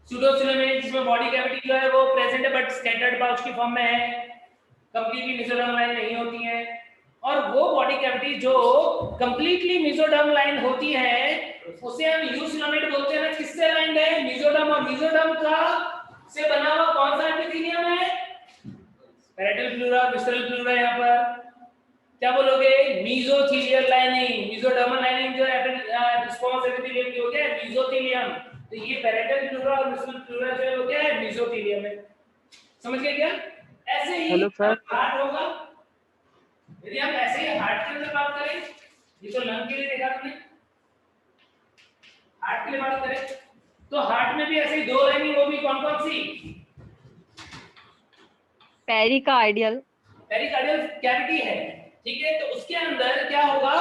सूडोसिलोमेट जिसमें बॉडी कैविटी जो है वो प्रेजेंट है बट स्कैटर्ड पाउच की फॉर्म में है, कंप्लीटली मेसोडर्म लाइन नहीं होती है। और वो बॉडी कैविटी जो कंप्लीटली मेसोडर्म लाइन होती है उसे हम यूसिलोमेट बोलते हैं ना। किससे लाइंड है? मेसोडर्म। और मेसोडर्म का से बना हुआ कौन सा एपिथेलियम है? Parietal pleura, visceral pleura. यहाँ पर क्या बोलोगे? Mesothelial lining. मेसोडर्मल लाइनिंग जो रिस्पांस एपिथेलियम की हो गया है मेसोथेलियम। तो ये पैरेटल फ्लूरा और विसरल फ्लूरा जो है वो क्या है? मेसोथेलियम है। समझ गए क्या? ऐसे ही हेलो सर। हार्ट होगा। यदि हम ऐसे ही हार्ट के अंदर बात करें, ये तो लंग के लिए देखा तुमने, हार्ट के लिए बात करें तो हार्ट में भी ऐसे ही दो लाइनिंग होगी। कौन कौन सी? पेरिकार्डियल। पेरिकार्डियल कैविटी है, ठीक है। तो उसके अंदर क्या होगा?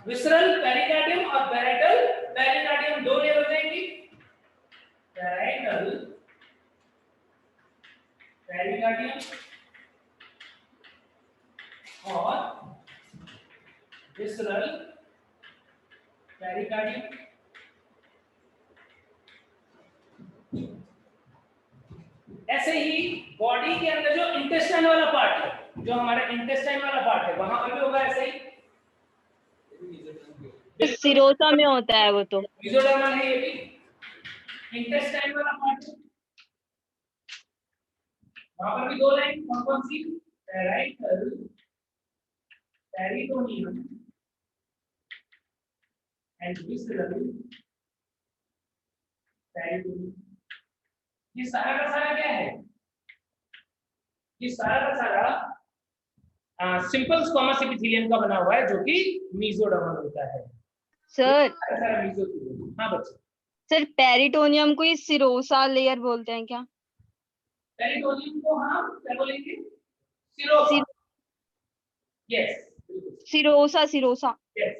विसरल पेरिकार्डियम और पैरेटल पेरिकार्डियम दो लेयर हो जाएंगी। पैरेटल पेरिकार्डियम और विसरल पेरिकार्डियम। ऐसे ही बॉडी के अंदर जो इंटेस्टाइन वाला पार्ट है, जो हमारा इंटेस्टाइन वाला पार्ट है, वहां पर भी होगा ऐसे ही। सिरोसा में होता है वो तो। मेसोडर्मल है ये भी। इंटेस्टाइन वाला पार्ट है, वहां पर भी दो लाइन। कौन कौन सी? Parietal peritoneum and visceral peritoneum. ये सारा का सारा क्या है? ये सारा का सारा सिंपल स्क्वामस एपिथेलियम का बना हुआ है जो कि मेसोडर्मल होता है। सर सारा मेसोथेलियम। हाँ बच्चे। सर पेरिटोनियम को ही सिरोसा लेयर बोलते हैं क्या? पेरिटोनियम को हम क्या बोलेंगे? Serosa. Yes serosa. Serosa. Yes.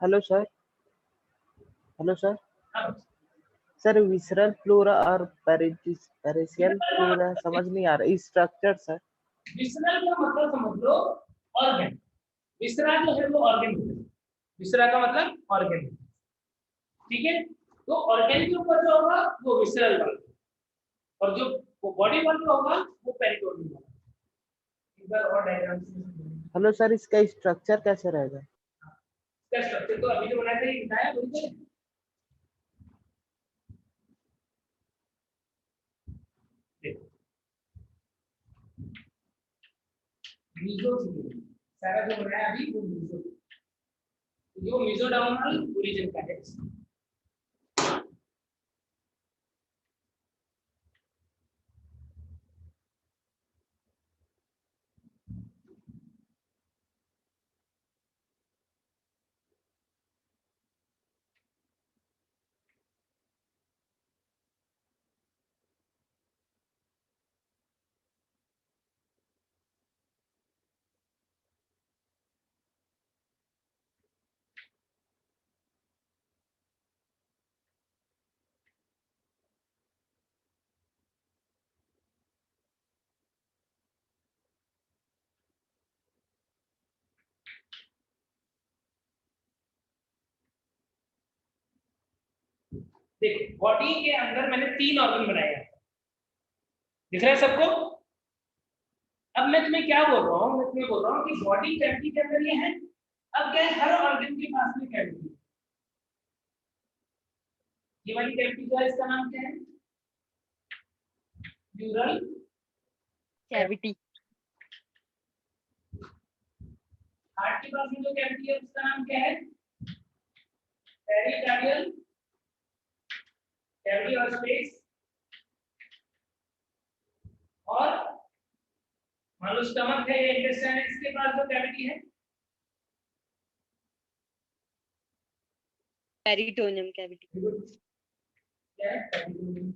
Hello sir. Hello sir. हाँ सर विसरल फ्लोरा और पेरिशियल फ्लोरा समझ नहीं आ रहा स्ट्रक्चर सर। विसरल का मतलब समझ लो ऑर्गन। विसरा जो है वो ऑर्गन है। विसरा का मतलब ऑर्गन, ठीक है। तो ऑर्गन के ऊपर जो होगा वो विसरल वाला, और जो वो बॉडी वाला होगा वो पेरिटोनियम वाला। एक बार और डायग्राम से। हेलो सर, इसका स्ट्रक्चर कैसे रहेगा? इसका स्ट्रक्चर तो अभी जो बनाया था ये बताया बिल्कुल। मेसोथेलियम सारा जो बनाया अभी वो मेसोथेलियम, जो मेसोडर्मल ओरिजिन का है। देखो बॉडी के अंदर मैंने तीन ऑर्गन बनाए हैं, दिख रहा है सबको? अब मैं तुम्हें क्या बोल रहा हूँ, मैं तुम्हें बोल रहा हूँ कि बॉडी कैविटी के अंदर ये है। अब क्या है, हर ऑर्गन के पास में कैविटी है। ये वाली कैविटी जो है इसका नाम क्या है? ड्यूरल कैविटी। हार्ट के पास में जो कैविटी है उसका नाम क्या है? पेरिकार्डियल कैविटी और स्पेस। और मान लो स्टमक है, इंटेस्टाइन है, इसके पास जो कैविटी है पेरिटोनियम कैविटी। क्या है? पेरिटोनियम।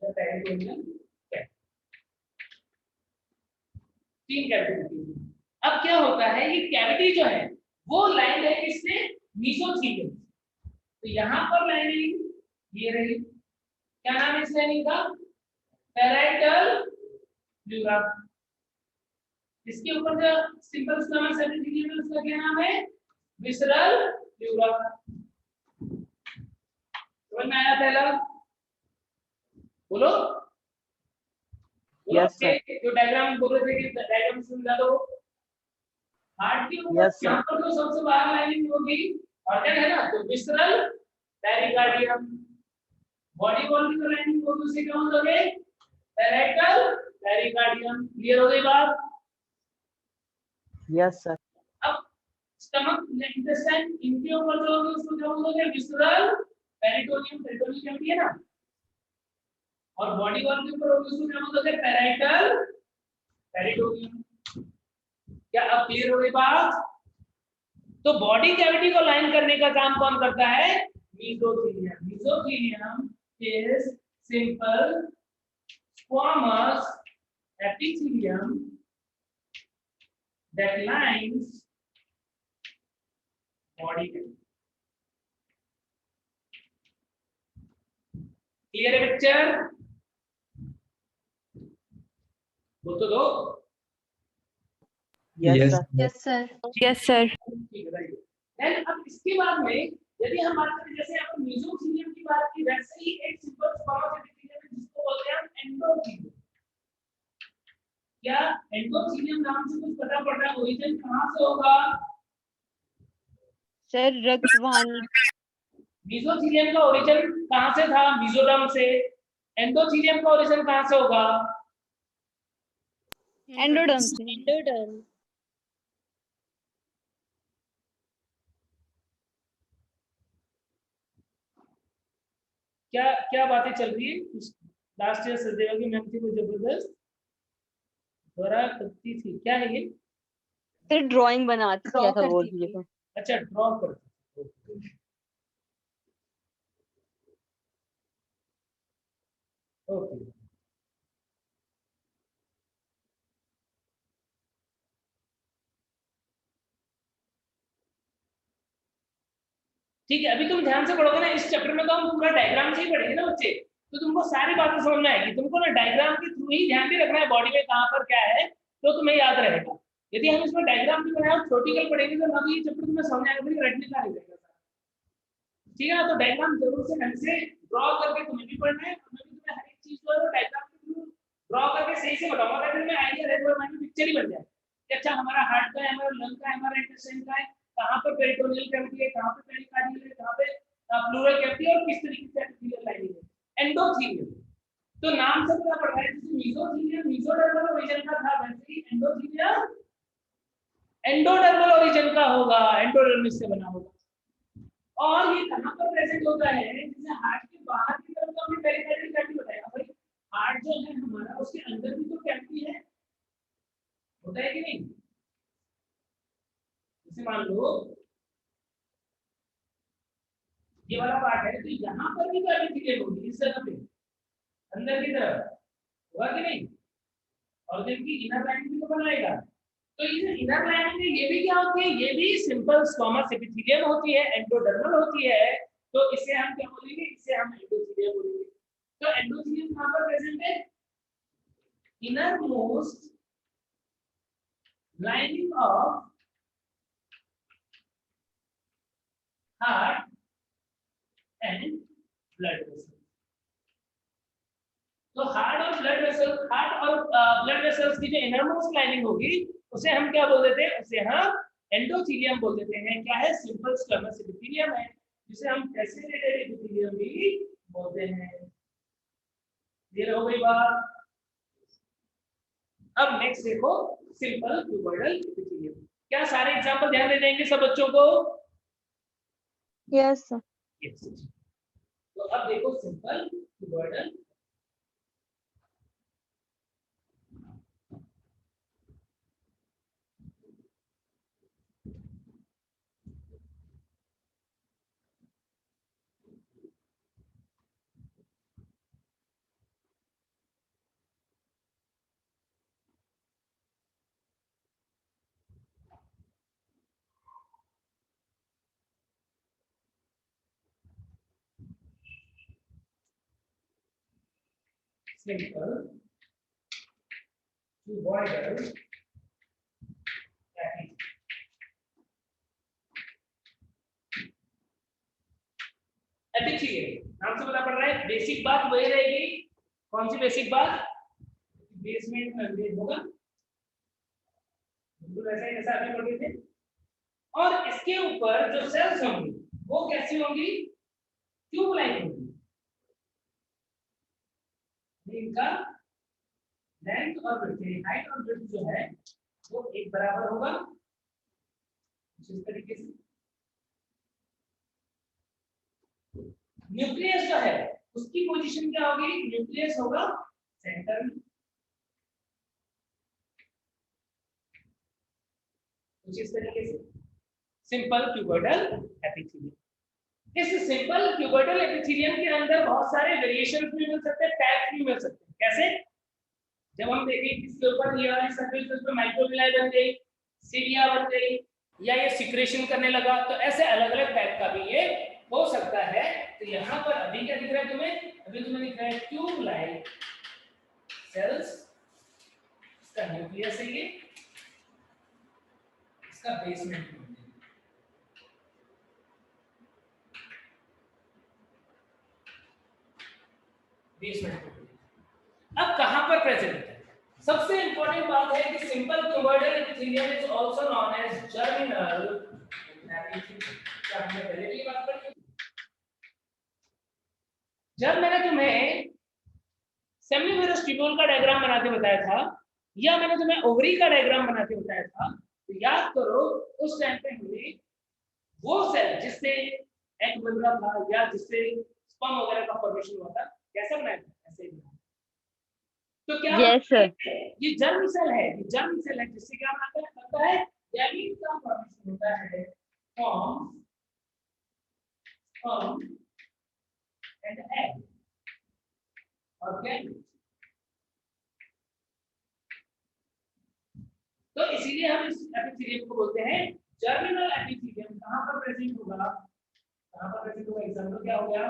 पेरिटोनियम तीन कैविटी। अब क्या होता है, ये कैविटी जो है वो लाइन है किससे? मीसोथीलियम। तो यहाँ पर लाइनिंग ये रही, क्या नाम है इस लाइनिंग का? Parietal pleura. इसके ऊपर जो सिंपल स्टमक एपिथेलियम है उसका क्या नाम है? Visceral pleura. समझ में आया पहला? बोलो। Yes sir. जो डायग्राम बोल रहे थे कि डायग्राम समझा दो। हार्ट के ऊपर यस यहाँ सर। पर जो सबसे बाहर लाइनिंग होगी ऑर्गन है ना, तो विसरल पेरिकार्डियम। बॉडी वॉल की जो लाइनिंग होगी उसे क्या बोलोगे? Parietal pericardium. क्लियर हो गई बात? Yes sir. अब स्टमक इंटेस्टाइन इनके ऊपर जो होगी उसको क्या बोलोगे? Visceral peritoneum. पेरिटोनियम कैविटी है ना, और बॉडी वॉल के ऊपर होगी उसको क्या बोलोगे? Parietal peritoneum. क्या अब क्लियर हो गई बात? तो बॉडी कैविटी को लाइन करने का काम कौन करता है? Mesothelium. Mesothelium is simple squamous epithelium that lines body cavity. Clear है पिक्चर? बोल तो दो। Yes sir. Yes sir. Yes sir. Then अब इसके बाद में यदि हम बात करें, जैसे अपन मीसोथीलियम की बात की, वैसे ही एक सिंपल स्क्वामस एपिथेलियम है जिसको बोलते हैं हम एंडोथीलियम। क्या एंडोथीलियम नाम से कुछ पता पड़ रहा है ओरिजिन कहां से होगा? सर रक्त वाहिनी। मीसोथीलियम का ओरिजिन कहां से था? मीसोडर्म से। एंडोथीलियम का ओरिजिन कहां से होगा? एंडोडर्म से। एंडोडर्म। क्या क्या बातें चल रही है? लास्ट ईयर सदैव की मैम थी वो जबरदस्त बड़ा करती थी। क्या है ये? सर ड्राइंग बनाती थी, ड्रॉ ऐसा बोल करती दिए थी। तो। अच्छा, ड्रॉ करती। ओके। ठीक है, अभी तुम ध्यान से पढ़ोगे ना इस चैप्टर में, तो हम पूरा डायग्राम से ही पढ़ेंगे ना बच्चे, तो तुमको सारी बातें समझ में आएगी। तुमको ना डायग्राम के थ्रू ही ध्यान भी रखना है बॉडी में कहां पर क्या है, तो तुम्हें याद रहेगा। यदि हम इसमें डायग्राम भी बनाए थ्योरेटिकल पढ़ेंगे तो ना तो ये चैप्टर तुम्हें समझ आएगा, फिर रटने का नहीं रहेगा। ठीक है ना? तो डायग्राम जरूर से ढंग से ड्रॉ करके तुम्हें भी पढ़ना है, और मैं भी तुम्हें हर एक चीज को डायग्राम के थ्रू ड्रॉ करके सही से बताऊंगा, ताकि तुम्हें आइडिया रहे, पूरा माइंड में पिक्चर ही बन जाए कि अच्छा हमारा हार्ट का है, हमारा लंग का है, हमारा इंटेस्टाइन का है, कहां पर पेरिटोनियल कैविटी है, कहां पे पेरिकार्डियल है, कहां पे प्लूरल कैविटी है, और किस तरीके से एपिथेलियल लाइनिंग है। एंडोथीलियम तो नाम से पता पड़ रहा है, जैसे मीसोथीलियम मीसोडर्मल ओरिजिन का था, वैसे ही एंडोथीलियम एंडोडर्मल ओरिजिन का होगा, एंडोडर्मिस से बना होगा। और ये कहां पर प्रेजेंट होता है? जैसे हार्ट के बाहर की तरफ तो हमने पेरिकार्डियल कैविटी बताया, भाई हार्ट जो है हमारा उसके अंदर भी तो कैविटी है, होता है कि नहीं? जैसे मान लो ये वाला पार्ट है, तो यहाँ पर भी तो एपिथेलियम होगी इस जगह पे, अंदर की तरफ, होगा कि नहीं? और दिन की इनर लाइनिंग भी तो बनाएगा। तो ये जो इनर लाइनिंग है ये भी क्या होती है? ये भी सिंपल स्क्वामस एपिथेलियम होती है, एंडोडर्मल होती है। तो इसे हम क्या बोलेंगे? इसे हम एंडोथीलियम बोलेंगे। तो एंडोथीलियम कहां पर प्रेजेंट है? Inner most lining of heart and blood vessel. तो हार्ट और ब्लड वेसल्स की जो इनरमोस्ट लाइनिंग होगी उसे हम क्या बोल देते हैं, उसे हम एंडोथेलियम बोल देते हैं। क्या है, सिंपल स्क्वेमस एपिथेलियम है, जिसे हम फैसिनेटेड एपिथेलियम भी बोलते हैं। क्लियर हो गई बात? अब नेक्स्ट देखो सिंपल क्यूबॉइडल एपिथेलियम। क्या सारे एग्जांपल ध्यान दे देंगे सब बच्चों को? Yes sir. Yes. तो अब देखो simple cuboidal simple cuboidal epithelium नाम से पता पड़ रहा है। बेसिक बात वही रहेगी। कौन सी बेसिक बात? बेसमेंट मेम्ब्रेन होगा, बिल्कुल ऐसा ही जैसा अभी पढ़े थे। और इसके ऊपर जो सेल्स होंगी वो कैसी होंगी? ट्यूब लाइक होंगी। इनका लेंथ और विड्थ, हाइट और विड्थ जो है वो एक बराबर होगा इस तरीके से। न्यूक्लियस जो है उसकी पोजीशन क्या होगी? न्यूक्लियस होगा सेंटर में, कुछ इस तरीके से। Simple cuboidal epithelium. इस सिंपल क्यूबॉइडल एपिथेलियम के अंदर बहुत सारे वेरिएशंस भी मिल सकते हैं, टाइप्स भी मिल सकते हैं। कैसे? जब हम देखें किसके ऊपर ये वाली सरफेस पे माइक्रोविलाई बन गई, सीलिया बन गई, या ये सिक्रेशन करने लगा, तो ऐसे अलग अलग टाइप का भी ये हो सकता है। तो यहाँ पर अभी क्या दिख रहा है तुम्हें? अभी तुम्हें दिख रहा है ट्यूब लाइक सेल्स, इसका न्यूक्लियस है ये, इसका बेसमेंट है। अब कहां पर प्रेजेंट है? सबसे इंपॉर्टेंट बात है कि simple cuboidal epithelium is also known as germinal epithelium. क्या हमने पहले भी बात करी? जब मैंने तुम्हें सेमिनिफरस ट्यूब्यूल का डायग्राम बनाते बताया था, या मैंने तुम्हें ओवरी का डायग्राम बनाते बताया था, तो याद करो उस टाइम पे हमने वो सेल जिससे एग बन रहा था या जिससे स्पर्म वगैरह का फॉर्मेशन हुआ था, कैसे बनाया था? ऐसे ही बनाया। तो क्या यस सर। ये जर्म सेल है, ये जर्म सेल है जिससे क्या बनता है? गैमीट का फॉर्मेशन होता है, स्पर्म एंड एग और गैमीट। तो इसीलिए हम इस एपिथेलियम को बोलते हैं जर्मिनल एपिथेलियम। कहां पर प्रेजेंट होगा? कहां पर प्रेजेंट होगा? एग्जांपल क्या हो गया?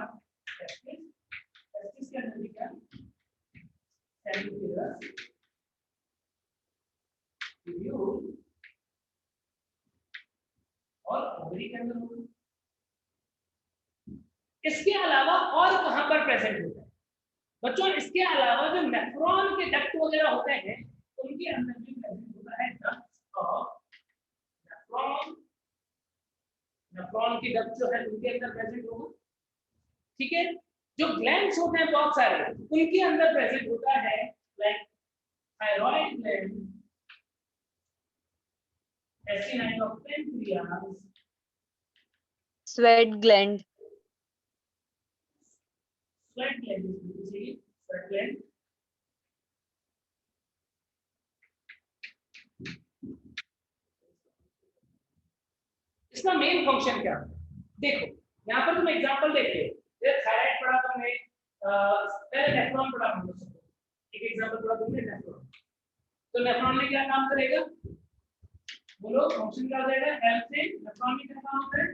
टेस्टिस। टेस्टिस के अंदर क्या? सेमिनिफरस ट्यूब्यूल और ओवरी के अंदर होगा। इसके अलावा और कहां पर प्रेजेंट होता है बच्चों? इसके अलावा जो नेफ्रॉन के डक्ट वगैरह होते हैं उनके अंदर भी प्रेजेंट होता है डक्ट ऑफ नेफ्रॉन। नेफ्रॉन की डक्ट जो है उनके अंदर प्रेजेंट होगा। ठीक है, जो ग्लैंड्स होते हैं बहुत सारे उनके अंदर प्रेजेंट होता है, like thyroid gland, acini of pancreas, sweat gland. Sweat gland, sweat gland. इसका मेन फंक्शन क्या है? देखो यहाँ पर तुम एग्जांपल देखिए, ये थायराइड पढ़ा तुमने, पहले नेफ्रॉन पढ़ा तुमने, एक एग्जांपल पढ़ा तुमने नेफ्रॉन। तो नेफ्रॉन में क्या काम करेगा? बोलो फंक्शन क्या हो जाएगा? हेल्प से नेफ्रॉन में क्या काम होता है?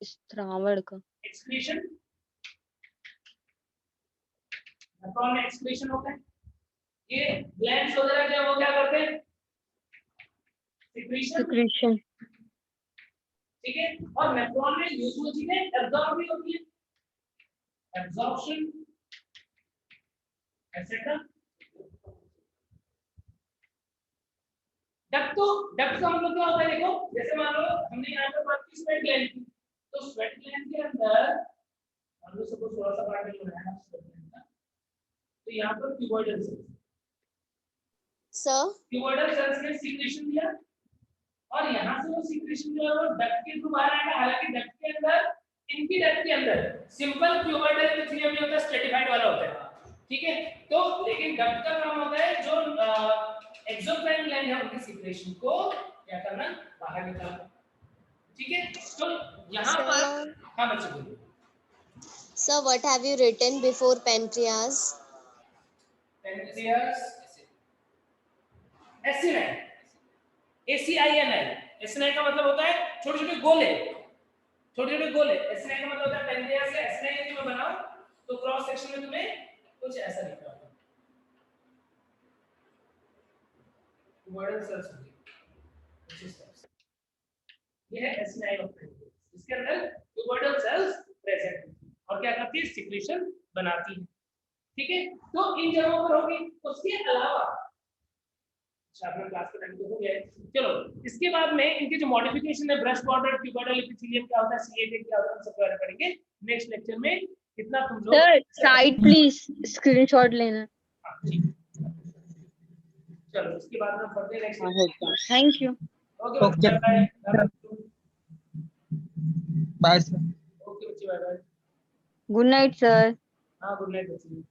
स्त्रावण का एक्सक्रीशन। नेफ्रॉन में एक्सक्रीशन होता है। ये ग्लैंड्स वगैरह क्या वो क्या करते हैं? सिक्रीशन। ठीक है, और नेफ्रॉन में यूजुअली चीजें एब्जॉर्ब भी होती है, एब्जॉर्प्शन एटसेट्रा। डक्ट का मतलब क्या होता है, देखो जैसे मान लो हमने यहाँ पर बात की स्वेट ग्लैंड की, तो स्वेट ग्लैंड के अंदर मान लो सपोज थोड़ा सा पार्ट नहीं बनाया स्वेट ग्लैंड का, तो यहाँ पर cuboidal cells, sir cuboidal cells ने सीक्रेशन दिया और यहाँ से वो सीक्रेशन जो है वो डक्ट के थ्रू बाहर आएगा। हालांकि डक्ट के अंदर, इनकी डक्ट के अंदर सिंपल क्यूबॉइडल एपिथेलियम नहीं होता, स्ट्रेटिफाइड वाला होता है, ठीक है। तो लेकिन डक्ट का काम होता है जो एक्सोक्राइन ग्लैंड है उनकी सीक्रेशन को क्या करना, बाहर निकालना, ठीक है। तो यहाँ पर हाँ बच्चे बोलिए। Sir what have you written before pancreas? Pancreas acini, ACINI, acini का मतलब होता है छोटे छोटे गोले, छोटे छोटे गोले। एसिनाइन का मतलब होता है पेंक्रियास से एसिनाइन यदि मैं बनाऊं तो क्रॉस सेक्शन में तुम्हें कुछ ऐसा दिख रहा होगा, क्यूबॉइडल सेल्स होंगे कुछ इस तरह से। ये है एसिनाइन ऑफ पेंक्रियास, इसके अंदर क्यूबॉइडल सेल्स प्रेजेंट होती है और क्या करती है, सिक्रेशन बनाती है, ठीक है। तो इन जगहों पर होगी। उसके अलावा अपना क्लास का टाइम हो गया है, चलो इसके बाद में इनके जो मॉडिफिकेशन है ब्रश बॉर्डर, क्यूबॉइडल एपिथेलियम क्या होता है, CAK क्या होता है, सब कवर करेंगे नेक्स्ट लेक्चर में। कितना तुम लोग सर साइड प्लीज स्क्रीनशॉट लेना। हाँ, ठीक है। चलो इसके बाद में पढ़ते हैं next. Thank you. Okay Okay. Bye bye sir. Okay बच्चे bye bye. Good night sir. हाँ गुड नाइट बच्चे।